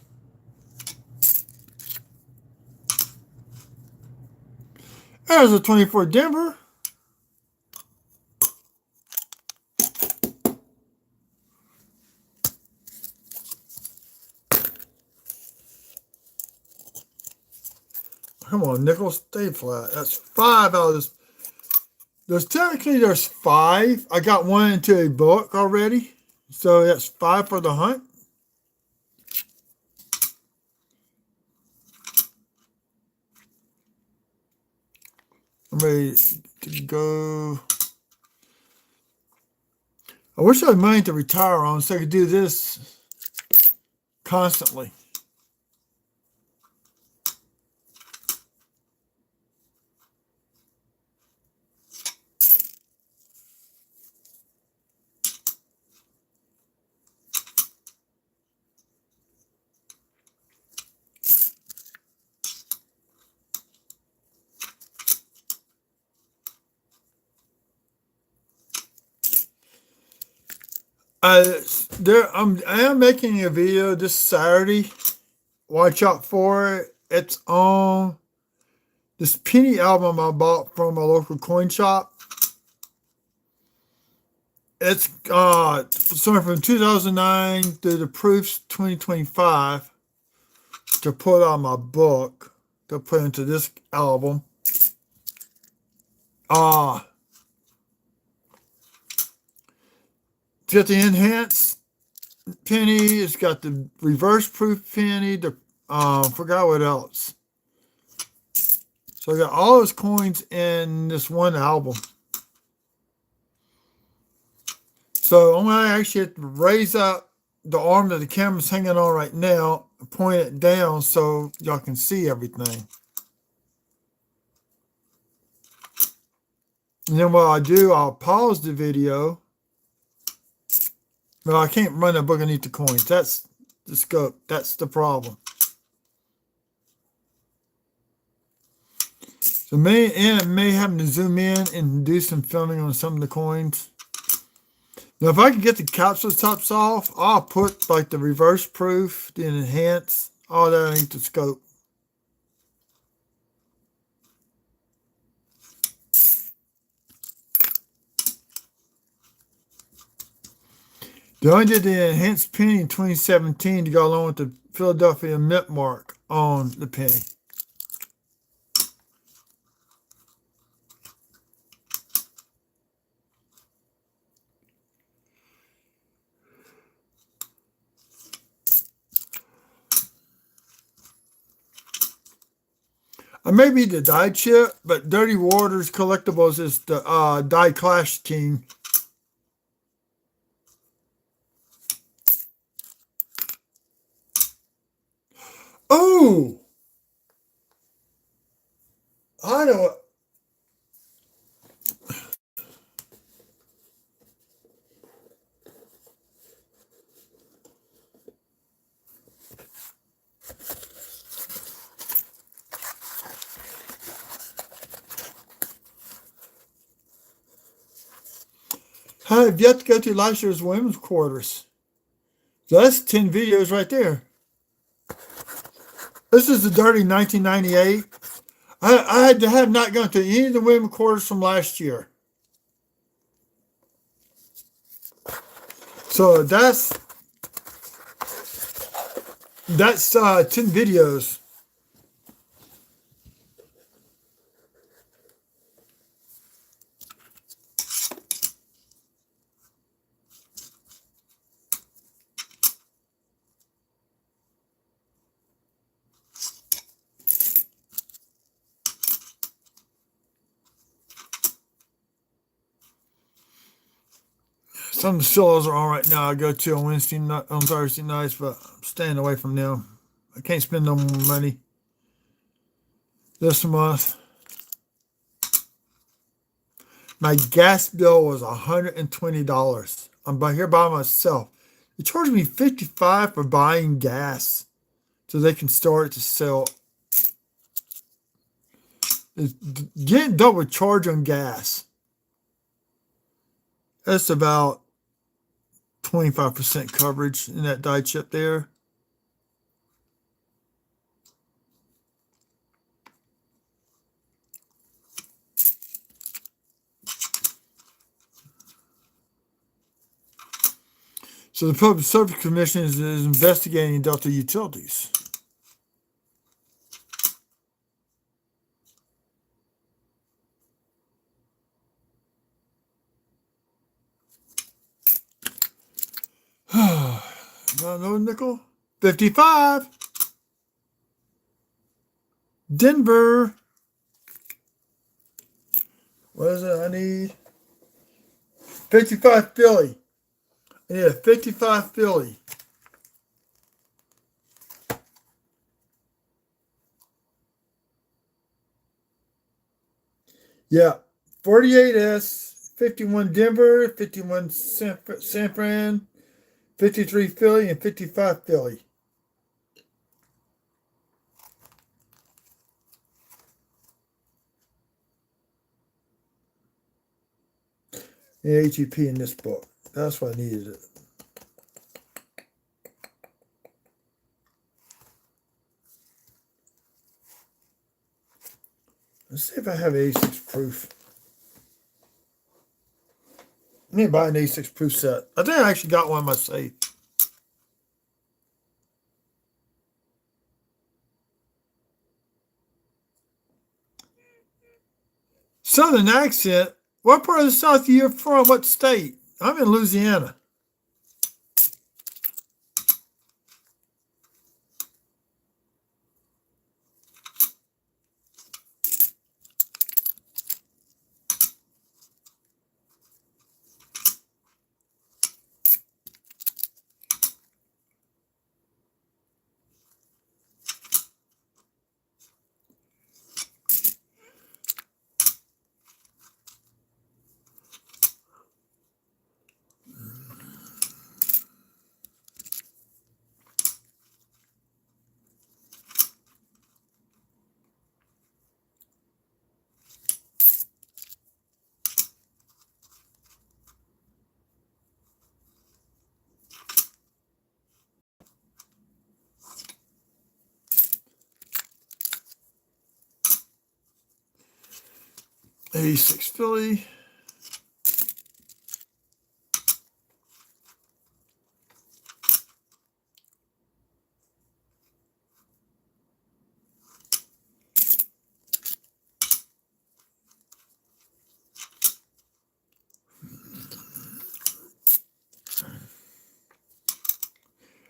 There's a 24 Denver. Come on, nickel, stay flat. That's 5 out of this. There's 5. I got one into a book already. So that's 5 for the hunt. I'm ready to go. I wish I had money to retire on so I could do this constantly. I am making a video this Saturday. Watch out for it. It's on this penny album I bought from a local coin shop. It's somewhere from 2009 to the Proofs 2025 to put on my book to put into this album. It's got the enhanced penny. It's got the reverse proof penny. The forgot what else. So I got all those coins in this one album. So I'm gonna actually have to raise up the arm that the camera's hanging on right now, point it down so y'all can see everything. And then what I do, I'll pause the video. No, I can't run a book underneath the coins. That's the scope. That's the problem. So may have to zoom in and do some filming on some of the coins. Now, if I can get the capsule tops off, I'll put like the reverse proof, the enhance, all that underneath the scope. They only did the enhanced penny in 2017 to go along with the Philadelphia Mint mark on the penny. I may be the Die Chip, but Dirty Waters Collectibles is the Die Clash team. Oh! I know. I have yet to go to last year's women's quarters. So that's 10 videos right there. This is the dirty 1998. I have not gone to any of the women's quarters from last year. So that's 10 videos. Some of the shows are all right now. I go to on Thursday nights, but I'm staying away from them. I can't spend no more money this month. My gas bill was $120. I'm here by myself. They charged me $55 for buying gas, so they can store it to sell. Getting double charge on gas. That's about 25% coverage in that die chip there. So the Public Service Commission is investigating Delta Utilities. No nickel. 55. Denver. What is it I need? 55 Philly. I need a 55 Philly. Yeah. 48S, 51 Denver, 51 San Fran, 53 Philly, and 55 Philly. The AGP in this book. That's why I needed it. Let's see if I have 86 proof. I need to buy an 86 proof set. I think I actually got one in my safe. Southern accent. What part of the South are you from? What state? I'm in Louisiana. '86 Philly.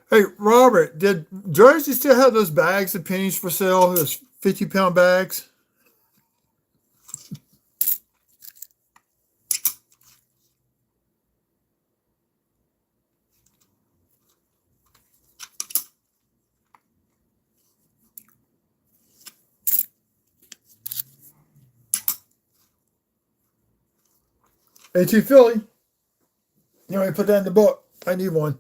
Hey, Robert, did Jersey still have those bags of pennies for sale? Those 50-pound bags? A2 Philly. You want me to put that in the book? I need one.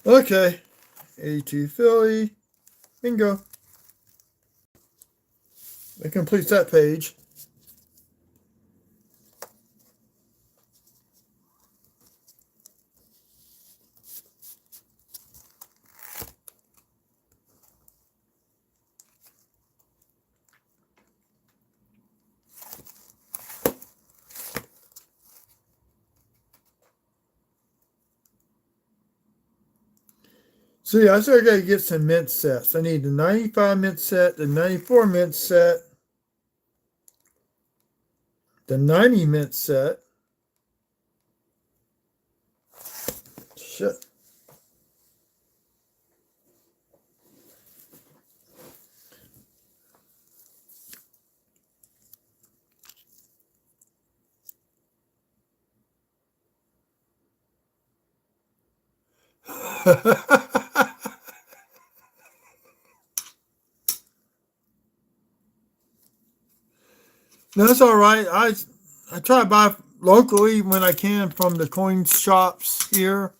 Okay. A2 Philly. Bingo. That completes that page. See, I still gotta get some mint sets. I need the 95 mint set, the 94 mint set, the 90 mint set. Shit. That's all right. I try to buy locally when I can from the coin shops here.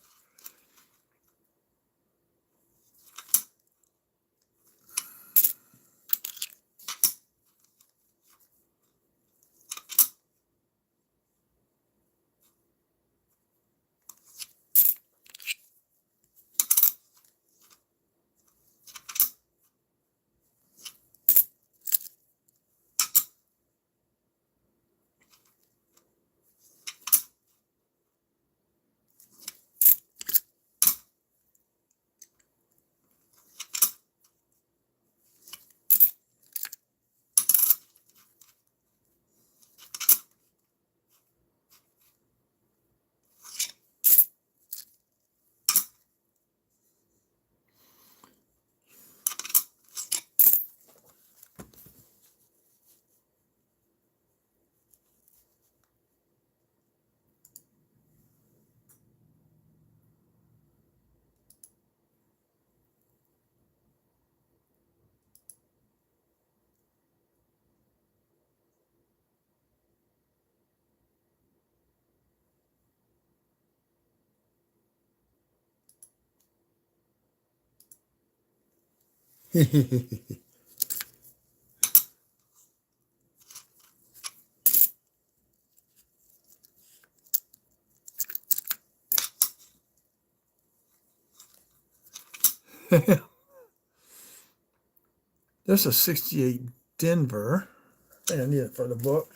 There's a 68 Denver. I think I need it for the book.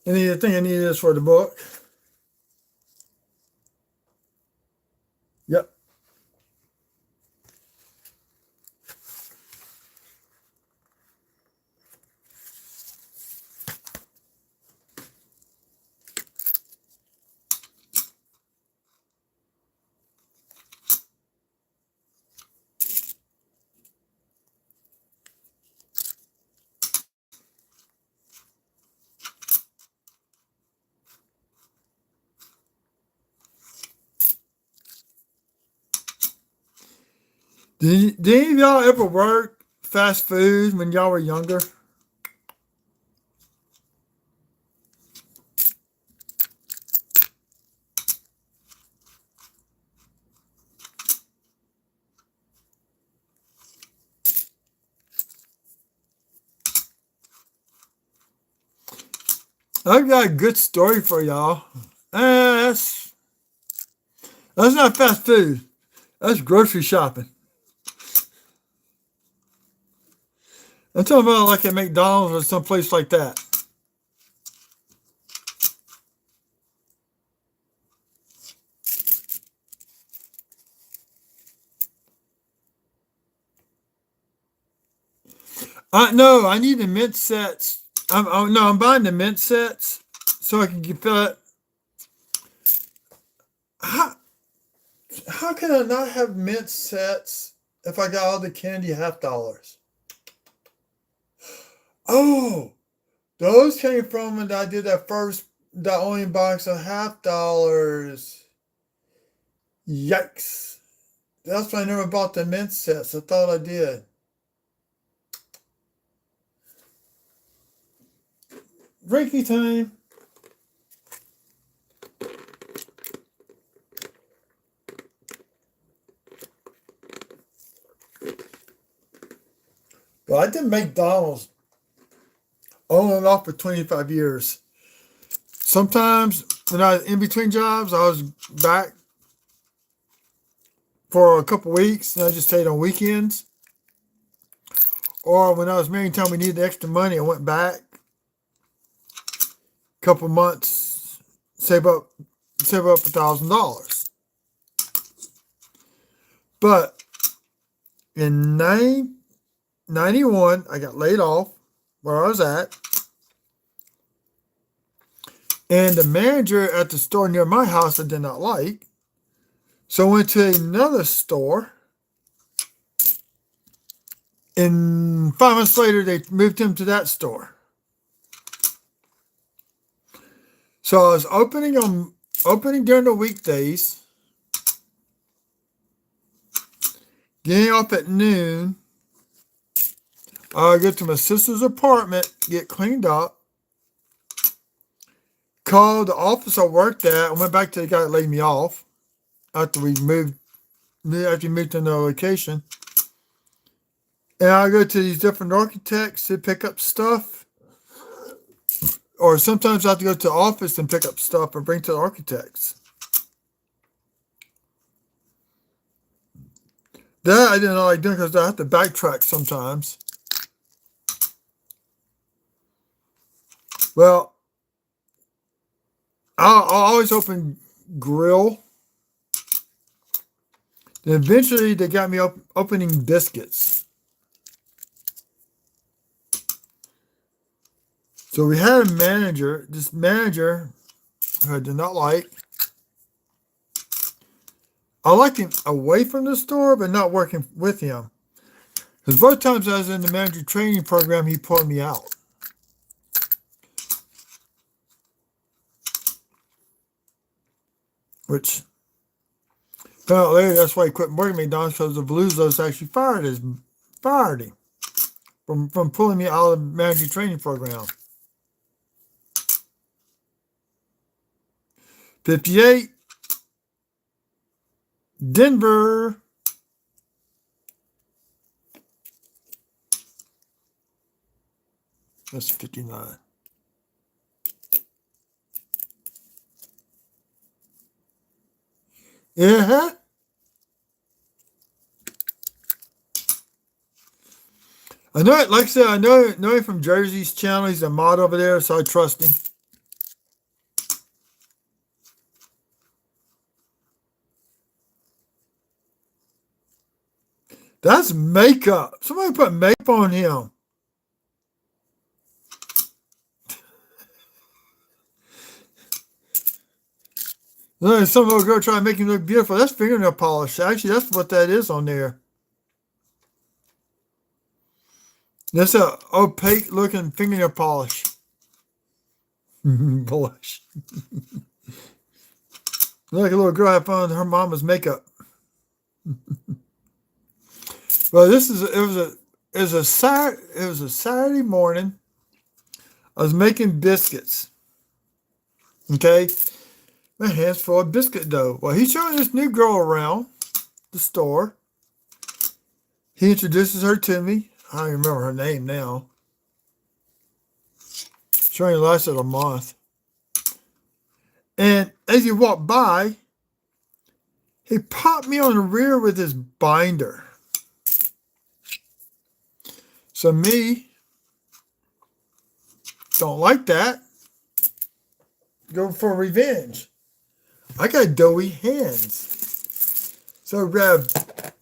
I think I need this for the book. Yep. Did any of y'all ever work fast food when y'all were younger? I've got a good story for y'all. That's not fast food. That's grocery shopping. I'm talking about like at McDonald's or someplace like that. No, I need the mint sets. I'm buying the mint sets so I can get that. How can I not have mint sets if I got all the candy half dollars? Oh, those came from when I did that only box of half dollars. Yikes. That's why I never bought the mint sets. I thought I did. Reiki time. Well, I did McDonald's on and off for 25 years. Sometimes when I was in between jobs, I was back for a couple weeks and I just stayed on weekends. Or when I was married, time we needed extra money, I went back a couple months, save up $1,000. But in 1991, I got laid off where I was at. And the manager at the store near my house I did not like. So I went to another store. And 5 months later, they moved him to that store. So I was opening during the weekdays, getting up at noon. I get to my sister's apartment, get cleaned up, called the office I worked at, and went back to the guy that laid me off after we moved to the location. And I go to these different architects to pick up stuff. Or sometimes I have to go to the office and pick up stuff and bring to the architects. That I didn't like doing because I have to backtrack sometimes. Well, I'll always open grill. Then eventually they got me opening biscuits. So we had a manager, this manager who I did not like. I liked him away from the store, but not working with him. Because both times I was in the manager training program, he pulled me out. Which, found out later, that's why he quit working at McDonald's, because the Blues actually fired him from pulling me out of the manager training program. 58, Denver. That's 59. Yeah. I know it, like I said, I know him from Jersey's channel. He's a mod over there, so I trust him. That's makeup. Somebody put makeup on him. Some little girl trying to make him look beautiful. That's fingernail polish. Actually, that's what that is on there. That's a opaque looking fingernail polish. Polish. Like a little girl had fun with her mama's makeup. Well, it was a Saturday morning. I was making biscuits. Okay, my hands full of biscuit dough. Well, he's showing this new girl around the store. He introduces her to me. I don't even remember her name now. She only lasted a month. And as he walked by, he popped me on the rear with his binder. So me, don't like that. Go for revenge. I got doughy hands. So I grabbed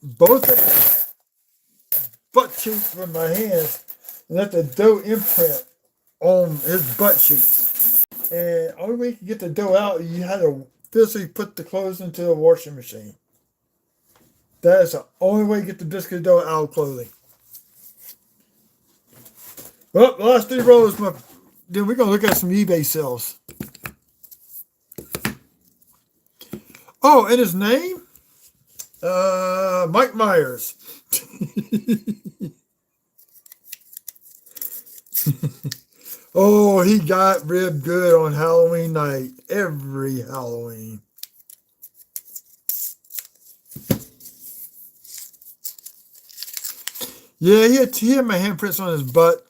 both butt cheeks with my hands and let the dough imprint on his butt cheeks. And only way you could get the dough out, you had to physically put the clothes into the washing machine. That is the only way to get the biscuit dough out of clothing. Well, the last 3 rows, then we're going to look at some eBay sales. Oh, and his name? Mike Myers. Oh, he got ribbed good on Halloween night. Every Halloween. Yeah, he had my handprints on his butt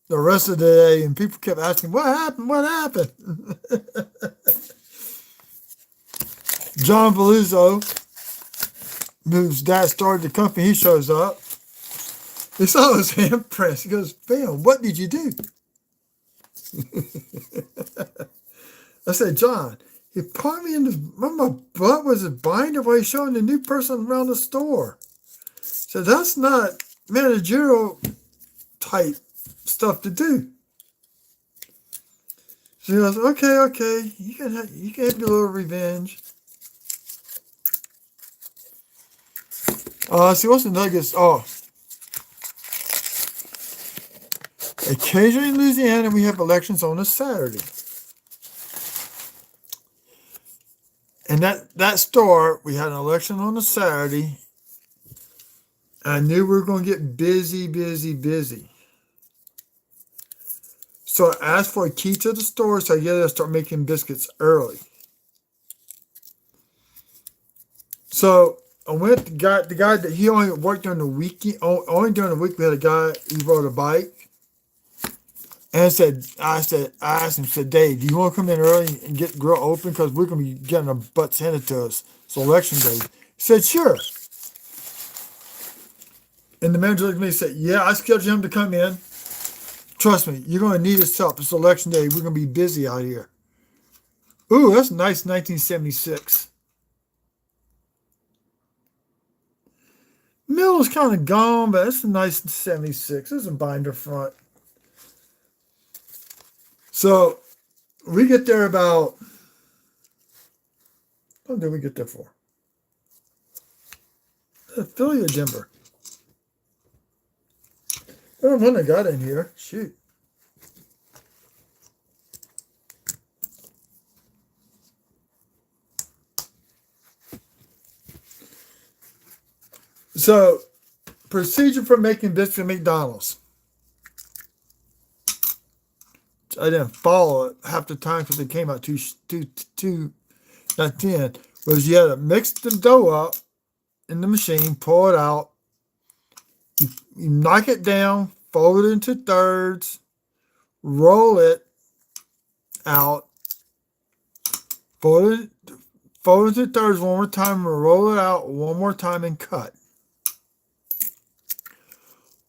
the rest of the day, and people kept asking, what happened? What happened? John Veluzzo, whose dad started the company, he shows up. He saw his handprints. He goes, Phil, what did you do? I said, John. He put me in my butt was a binder while he's showing the new person around the store. So that's not managerial type stuff to do. So he goes, okay, you can have your little revenge. See, what's the nuggets? Oh, occasionally in Louisiana we have elections on a Saturday. And that store, we had an election on a Saturday. I knew we were going to get busy. So I asked for a key to the store so I get to start making biscuits early. So I went to the guy that he only worked during the weekend. Only during the week we had a guy, he rode a bike. And I asked him, said, Dave, do you want to come in early and get the grill open? Because we're going to be getting our butts handed to us. It's election day. He said, sure. And the manager looked at me and said, yeah, I scheduled him to come in. Trust me, you're going to need his help. It's election day. We're going to be busy out here. Ooh, that's nice 1976. Mill is kind of gone, but it's a nice 76. There's a binder front. So we get there about, what did we get there for? Philly or Denver? I don't know when I got in here. Shoot. So, procedure for making biscuits at McDonald's. I didn't follow it half the time because it came out not 10. Was you had to mix the dough up in the machine, pull it out, you knock it down, fold it into thirds, roll it out, fold it into thirds one more time, and roll it out one more time and cut.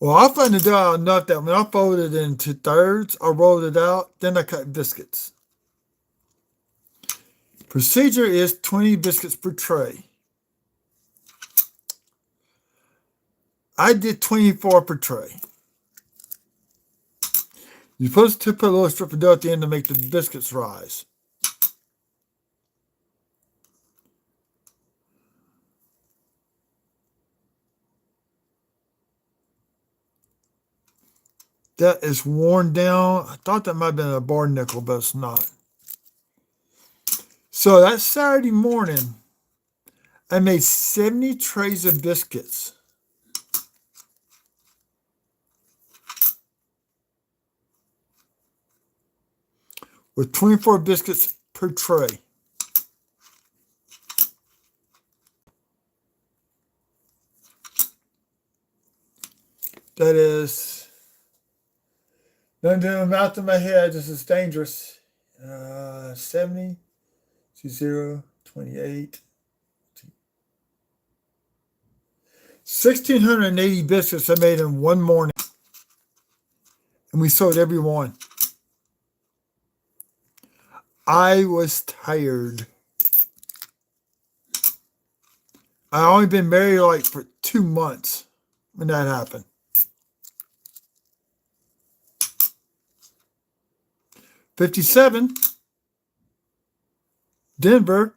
Well, I found the dough out enough that when I folded it into thirds, I rolled it out, then I cut biscuits. Procedure is 20 biscuits per tray. I did 24 per tray. You're supposed to put a little strip of dough at the end to make the biscuits rise. That is worn down. I thought that might have been a bar nickel, but it's not. So that Saturday morning, I made 70 trays of biscuits. With 24 biscuits per tray. That is, don't do the math in my head, this is dangerous. 70 to 0, 28. 1,680 biscuits I made in one morning. And we sold every one. I was tired. I only been married like for 2 months when that happened. '57, Denver.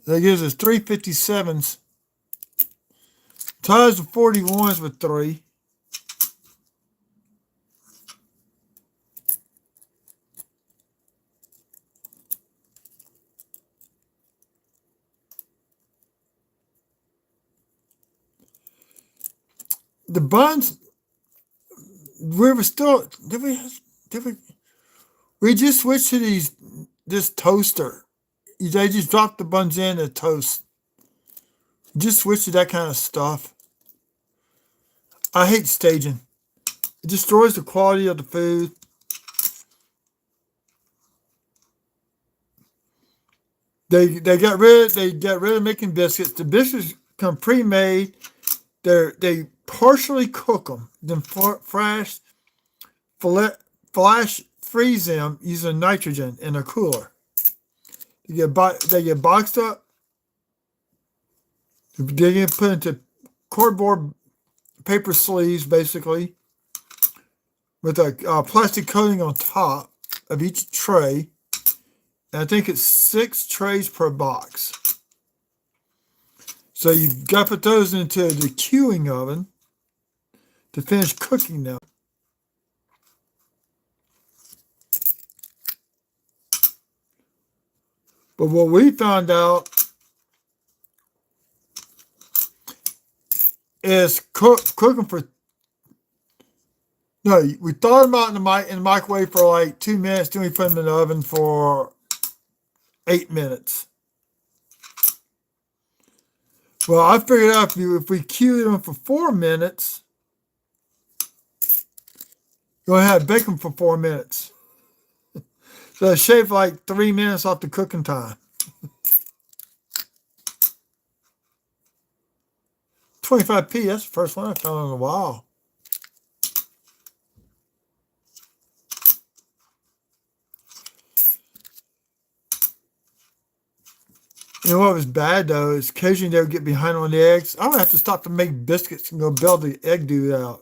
That gives us 3 57s. Ties the 41s with 3. The buns, we were still, we just switched to this toaster. They just drop the buns in and toast. Just switch to that kind of stuff. I hate staging. It destroys the quality of the food. They got rid of making biscuits. The biscuits come pre-made. They partially cook them, then flash freeze them using nitrogen in a cooler. They get boxed up. They get put into cardboard paper sleeves, basically, with a plastic coating on top of each tray. And I think it's 6 trays per box. So you've got to put those into the queuing oven to finish cooking them. But what we found out is cooking for. No, we thawed them out in the microwave for like 2 minutes. Then we put them in the oven for 8 minutes. Well, I figured out if we queued them for 4 minutes, you're going to have to bake them for 4 minutes. So it shaved like 3 minutes off the cooking time. 25p, that's the first one I found in a while. You know what was bad though is occasionally they would get behind on the eggs. I would have to stop to make biscuits and go bail the egg dude out.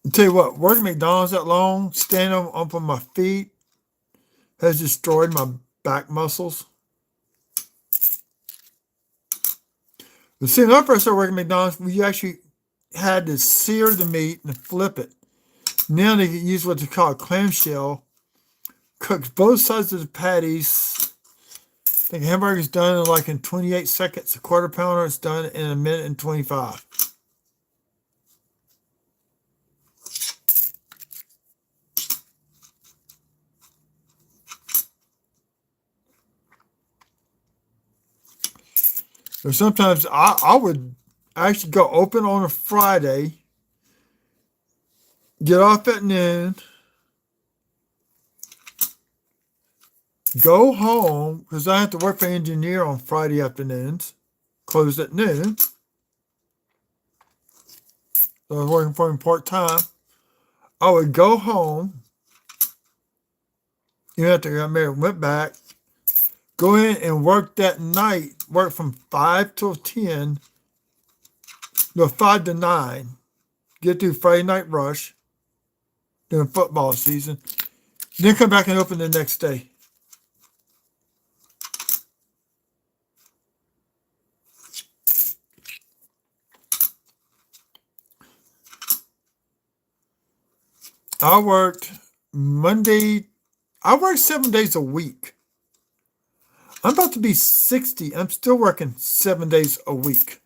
I'll tell you what, working McDonald's that long, standing up on my feet, has destroyed my back muscles. But see, when I first started working McDonald's, we actually had to sear the meat and flip it. Now they use what they call a clamshell. Cooks both sides of the patties. I think a hamburger's done in 28 seconds. A quarter pounder is done in 1 minute and 25. So sometimes I would actually go open on a Friday, get off at noon, go home, because I have to work for an engineer on Friday afternoons, closed at noon. So I was working for him part-time. I would go home, after I got married, went back, go in and work that night, work from 5 till 10, no, 5 to 9, get through Friday night rush during football season, then come back and open the next day. I worked 7 days a week. I'm about to be 60. I'm still working 7 days a week.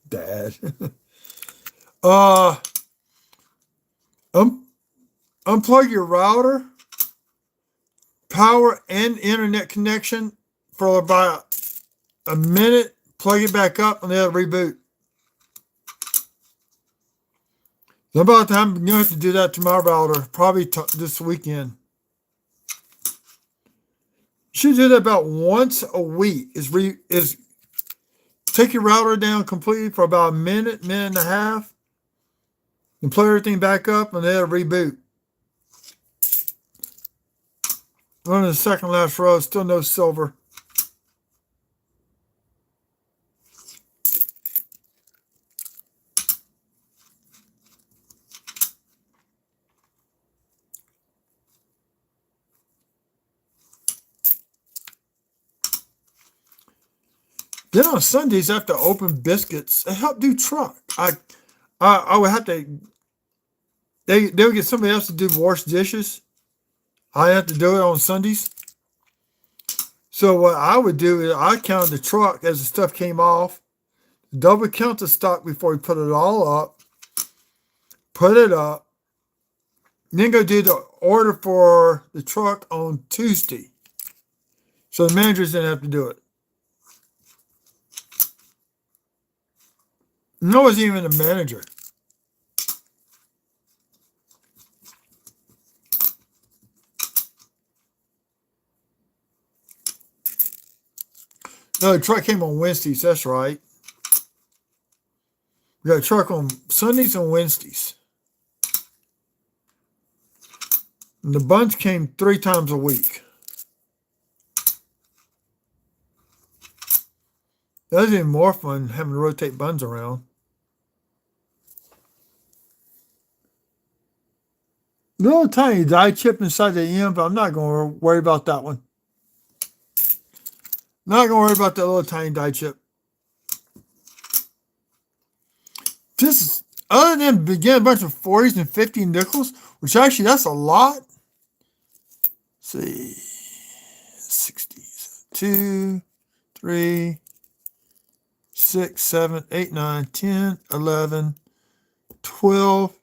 Dad. Unplug your router, power, and internet connection for about a minute. Plug it back up, and then reboot. So about the time I'm gonna have to do that to my router, probably this weekend. Should do that about once a week. Is take your router down completely for about a minute and a half, and plug everything back up, and then reboot. On the second last row, still no silver. Then on Sundays after open biscuits, I help do truck. I would have to they would get somebody else to do wash dishes. I have to do it on Sundays. So what I would do is I count the truck as the stuff came off, double count the stock before we put it all up, put it up, then go do the order for the truck on Tuesday. So the managers didn't have to do it. No, I wasn't even a manager. No, the truck came on Wednesdays. That's right. We got a truck on Sundays and Wednesdays. And the bunch came 3 times a week. That was even more fun having to rotate buns around. Little tiny die chip inside the end, but I'm not going to worry about that one. Not going to worry about that little tiny die chip. This is, other than begin a bunch of 40s and 50 nickels, which actually that's a lot. Let's see, 60s, 2, 3, 6, 7, 8, 9, 10, 11, 12,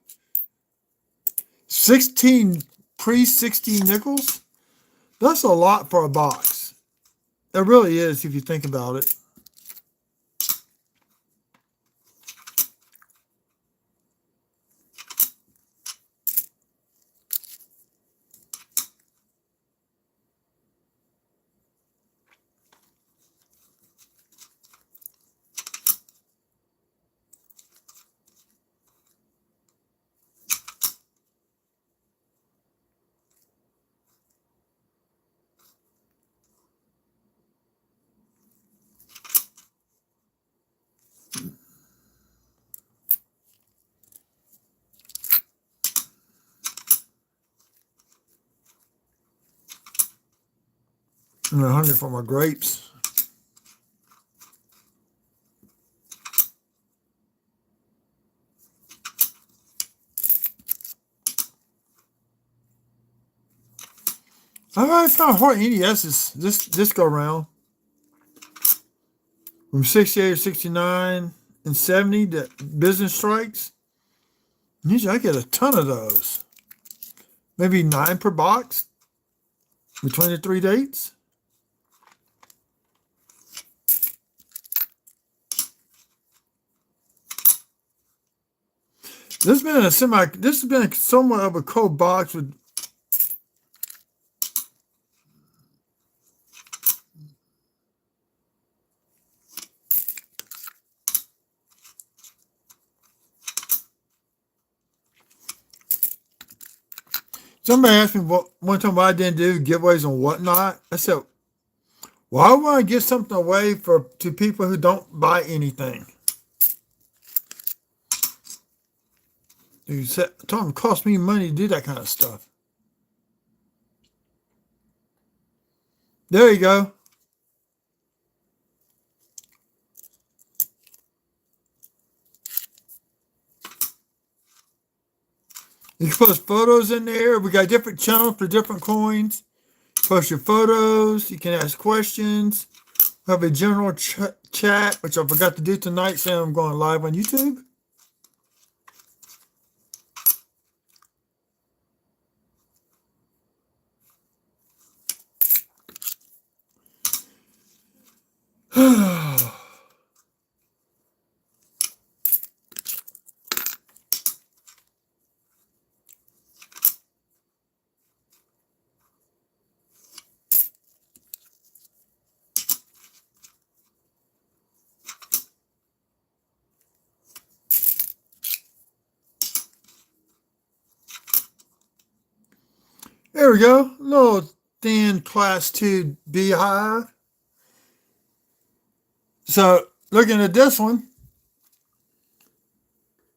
16 pre-16 nickels. That's a lot for a box. It really is if you think about it. I'm hungry for my grapes. I found hard NESs this go round. From 68 or 69 and 70, the business strikes. Usually I get a ton of those. Maybe 9 per box between the 3 dates. This has been somewhat of a cold box with somebody asked me one time why I didn't do giveaways and whatnot. I said, well, I want to give something away to people who don't buy anything. You said, Tom, it cost me money to do that kind of stuff. There you go. You can post photos in there. We got different channels for different coins. Post your photos. You can ask questions. We have a general chat, which I forgot to do tonight, saying I'm going live on YouTube. There we go. Little thin class 2 beehive. So looking at this one,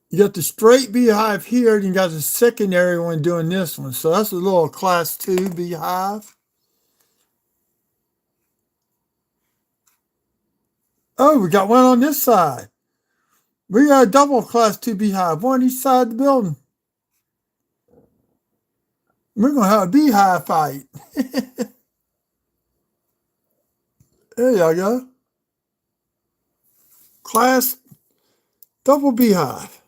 you got the straight beehive here, and you got the secondary one doing this one. So that's a little class 2 beehive. Oh, we got one on this side. We got a double class 2 beehive, one on each side of the building. We're going to have a beehive fight. There y'all go. Class double beehive.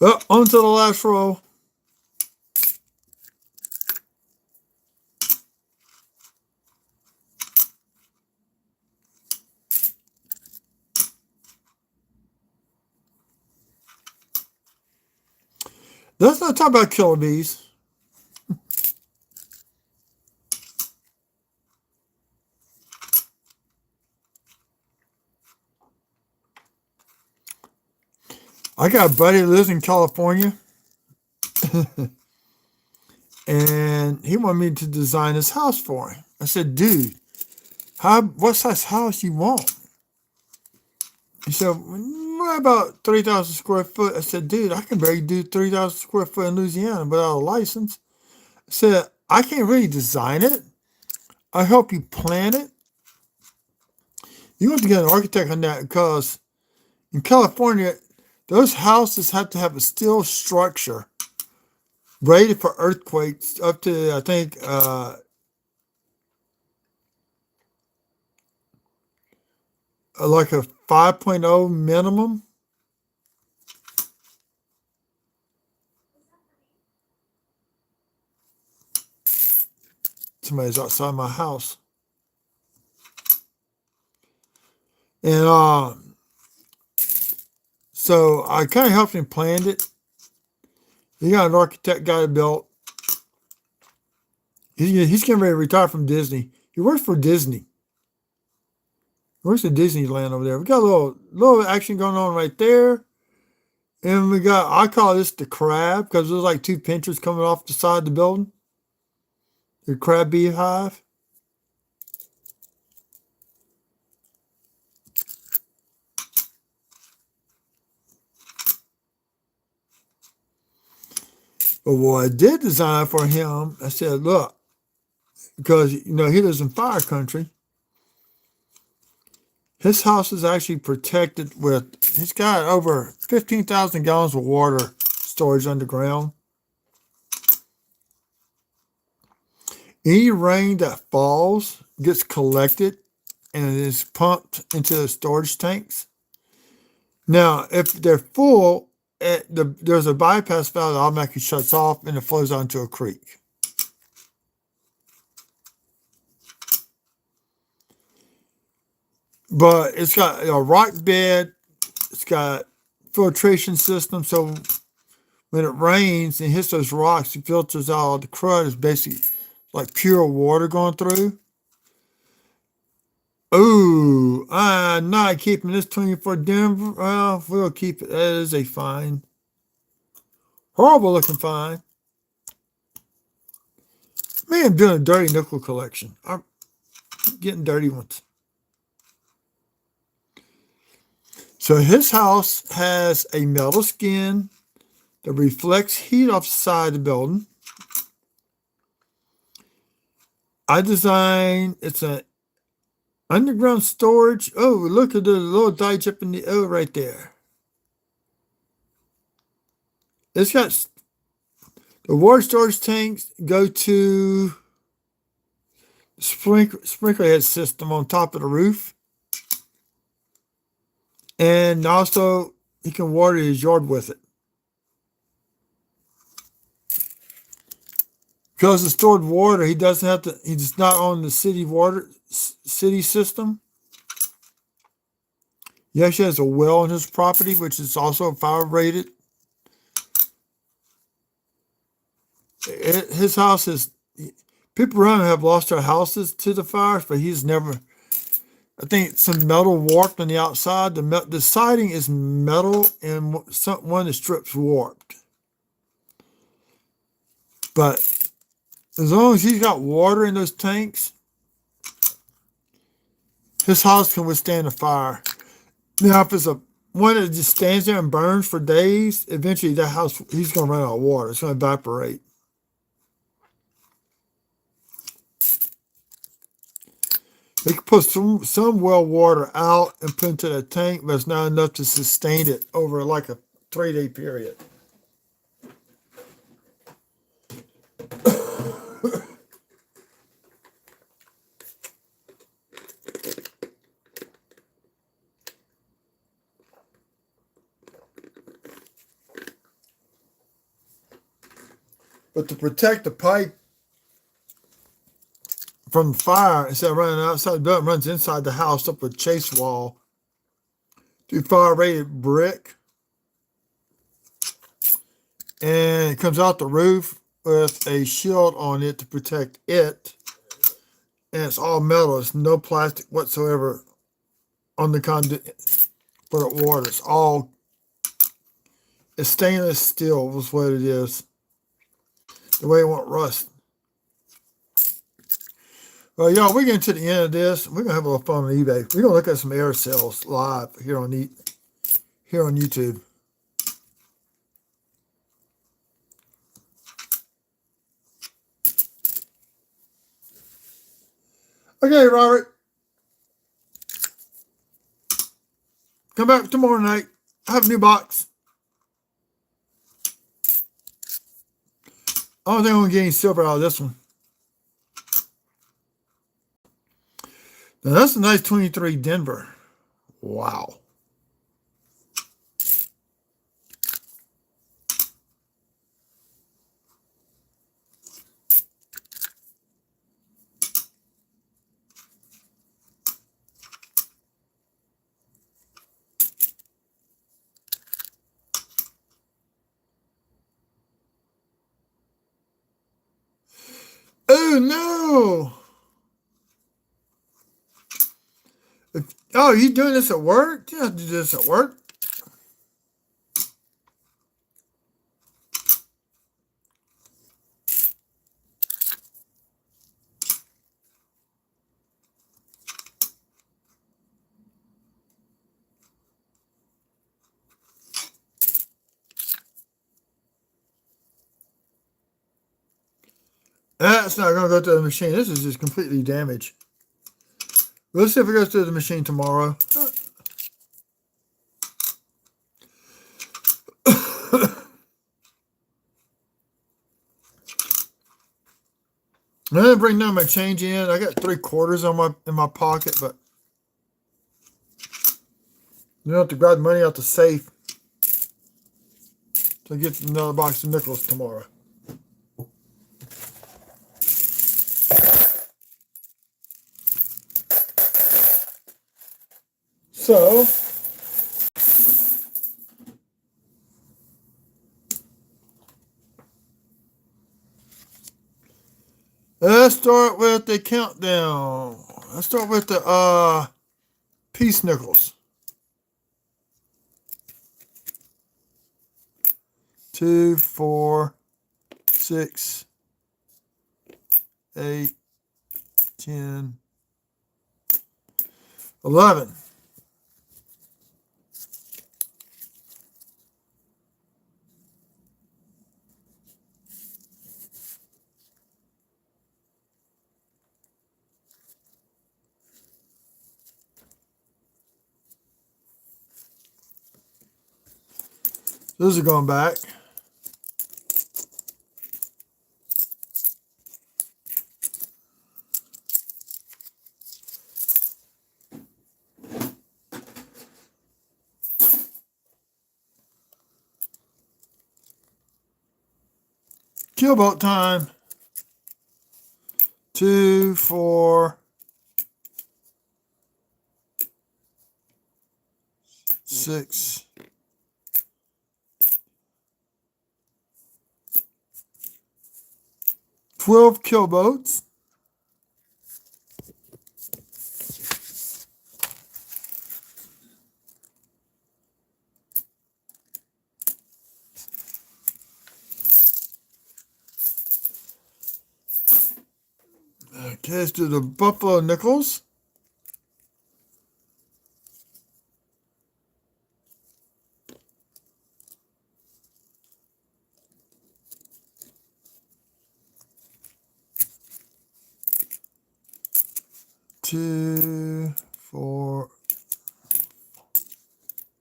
Oh, on to the last row. Let's not talk about killer bees. I got a buddy who lives in California, and he wanted me to design his house for him. I said, dude, what size house you want? He said, what about 3,000 square foot? I said, dude, I can barely do 3,000 square foot in Louisiana without a license. I said, I can't really design it. I'll help you plan it. You have to get an architect on that because in California, those houses have to have a steel structure rated for earthquakes up to, I think, like a 5.0 minimum. Somebody's outside my house. And so I kind of helped him plan it. He got an architect, got it built. He's getting ready to retire from Disney. He works for Disney. He works at Disneyland over there. We got a little action going on right there. And we got, I call this the crab because there's like two pinchers coming off the side of the building. The crab beehive. But what I did design for him, I said, look, because, he lives in fire country. His house is actually protected he's got over 15,000 gallons of water storage underground. Any rain that falls gets collected and is pumped into the storage tanks. Now, if they're full, there's a bypass valve that automatically shuts off and it flows onto a creek. But it's got a rock bed. It's got filtration system. So when it rains and hits those rocks, it filters out all the crud. It's basically like pure water going through. Ooh, I'm not keeping this 24 Denver. Well, we'll keep it. That is a fine. Horrible looking fine. Man, I'm doing a dirty nickel collection. I'm getting dirty ones. So his house has a metal skin that reflects heat off the side of the building. I designed, it's an underground storage. Oh, look at the little dye up in the O right there. It's got the water storage tanks go to sprinkler head system on top of the roof. And also he can water his yard with it. Because it's stored water, he doesn't have to, he's not on the city system. He actually has a well on his property, which is also fire rated. His house is, people around him have lost their houses to the fires, but he's never, I think some metal warped on the outside. The siding is metal and one of the strips warped. But as long as he's got water in those tanks, his house can withstand a fire. Now, if it's one that just stands there and burns for days, eventually that house, he's going to run out of water. It's going to evaporate. They can put some well water out and put into the tank, but it's not enough to sustain it over like a 3-day period. But to protect the pipe from fire, instead of running outside the building, it runs inside the house up a chase wall through fire-rated brick. And it comes out the roof with a shield on it to protect it. And it's all metal. It's no plastic whatsoever on the conduit for the water. It's stainless steel was what it is. The way it won't rust. Well, y'all, we're getting to the end of this. We're gonna have a little fun on eBay. We're gonna look at some air cells live here on YouTube. Okay, Robert. Come back tomorrow night. I have a new box. I don't think I'm gonna get any silver out of this one. Now that's a nice 23 Denver. Wow. Oh no! Oh, you doing this at work? You have to do this at work. That's not going to go to the machine. This is just completely damaged. Let's see if it goes to the machine tomorrow. I didn't bring none of my change in. I got 3/4 in my pocket, but you don't have to grab the money out the safe to get another box of nickels tomorrow. So, let's start with the countdown. Let's start with the peace nickels. 2, 4, 6, 8, 10, 11. Those are going back. Keelboat time. 2, 4, 6, 12 keelboats. Okay, let's do the Buffalo Nickels. 2, 4,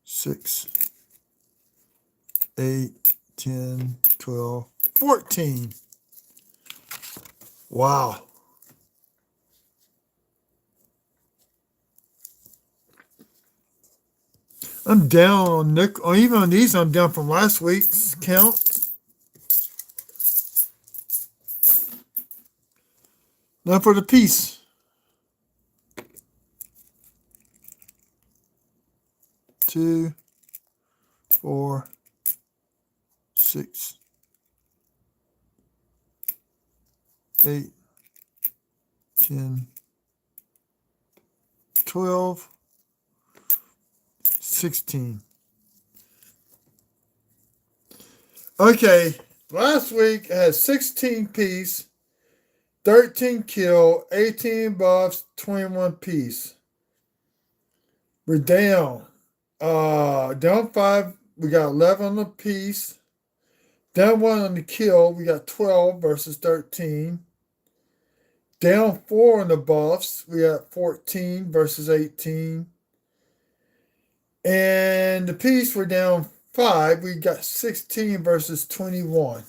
6, 8, 10, 12, 14. Wow. I'm down on nickel. Even on these, I'm down from last week's count. Now for the piece. 2, 4, 6, 8, 10, 12, 16. Okay, last week I had 16 piece, 13 kill, 18 buffs, 21 piece. We're down. Down 5, we got 11 on the piece. Down 1 on the kill, we got 12 versus 13. Down 4 on the buffs, we got 14 versus 18. And the piece, we're down 5, we got 16 versus 21.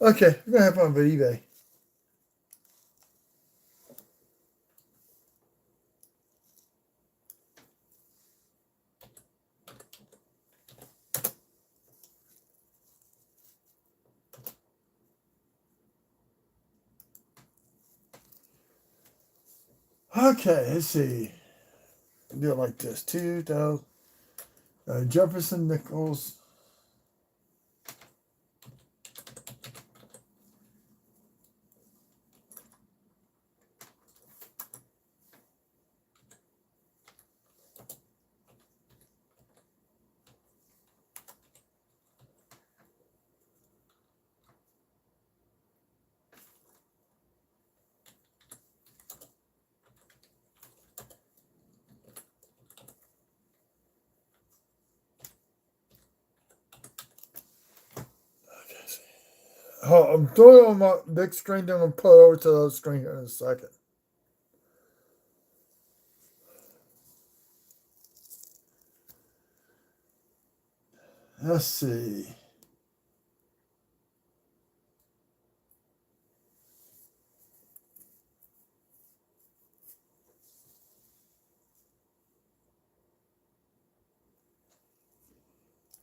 Okay, we're gonna have fun with eBay. Okay, let's see. Do it like this. 2,000. Jefferson Nichols. Oh, I'm doing it on my big screen, then I'm gonna pull it over to the other screen here in a second. Let's see.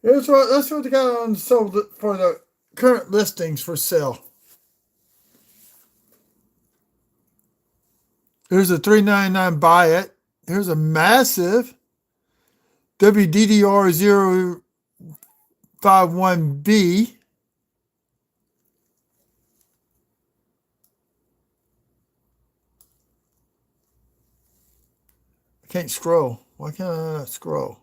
That's what they got on sold for the current listings for sale. Here's a $3.99 buy it. Here's a massive WDDR 051B. I can't scroll. Why can't I not scroll?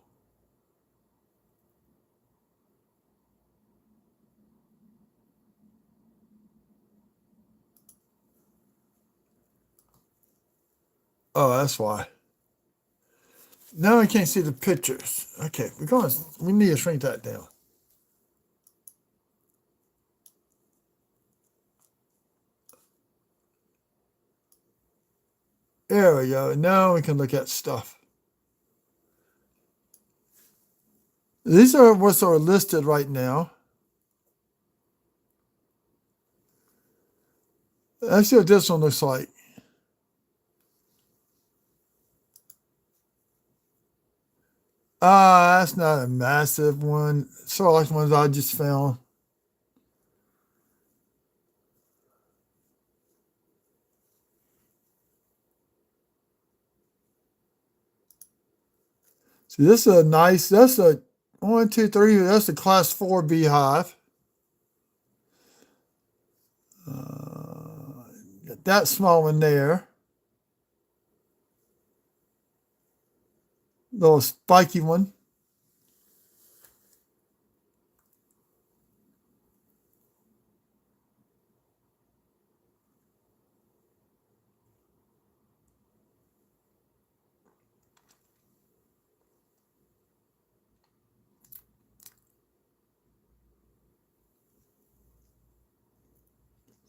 Oh, that's why. Now I can't see the pictures. Okay, we need to shrink that down. There we go. Now we can look at stuff. These are what's are listed right now. Let's see what this one looks like. That's not a massive one. Sort of like the ones I just found. See, this is a nice, that's a 1, 2, 3, that's a class 4 beehive. Got that small one there. Little spiky one.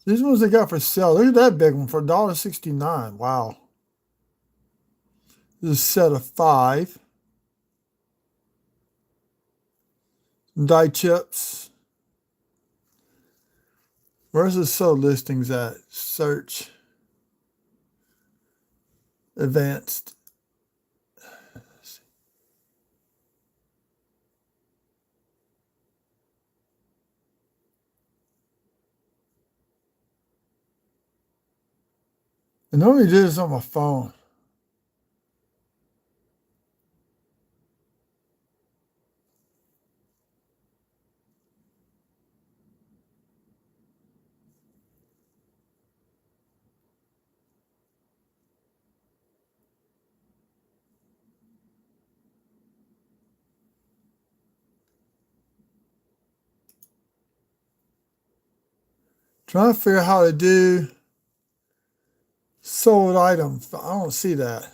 These ones they got for sale. Look at that big one for $1.69. Wow. This is a set of 5. Die chips. Where's the sold listings at? Search. Advanced. I normally do this on my phone. Trying to figure out how to do sold items. I don't see that.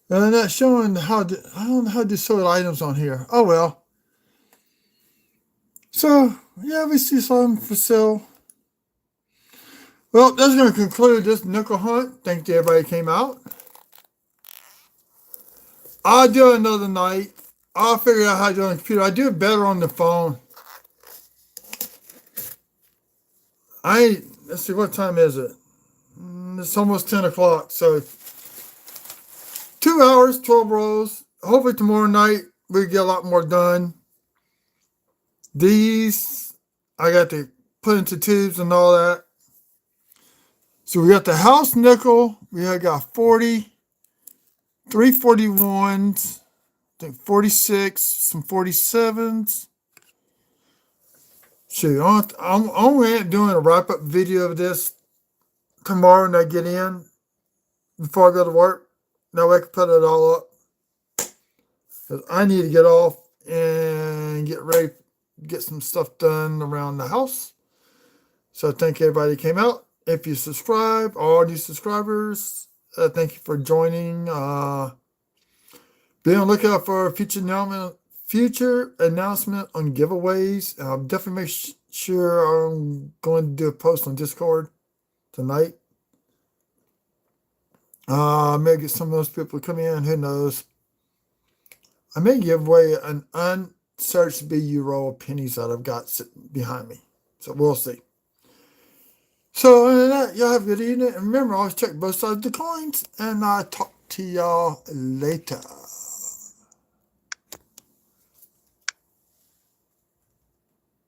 And they're not showing how to, I don't know how to do sold items on here. Oh well. So yeah, we see some for sale. Well, that's going to conclude this nickel hunt. Thank you everybody who came out. I'll do it another night. I'll figure out how to do it on the computer. I do it better on the phone. Let's see, what time is it? It's almost 10 o'clock. So 2 hours, 12 rolls. Hopefully tomorrow night we get a lot more done. These, I got to put into tubes and all that. So we got the house nickel. We have got 40, 341s, I think 46, some 47s. Shoot, I'm only doing a wrap-up video of this tomorrow when I get in before I go to work. That way I can put it all up. Because I need to get off and get ready, get some stuff done around the house. So thank you everybody who came out. If you subscribe, all new subscribers, thank you for joining. Be on the lookout for a future announcement on giveaways. Definitely make sure I'm going to do a post on Discord tonight. I may get some of those people to come in. Who knows? I may give away an unsearched BU roll of pennies that I've got sitting behind me. So we'll see. So other than that, y'all have a good evening. And remember, always check both sides of the coins. And I'll talk to y'all later.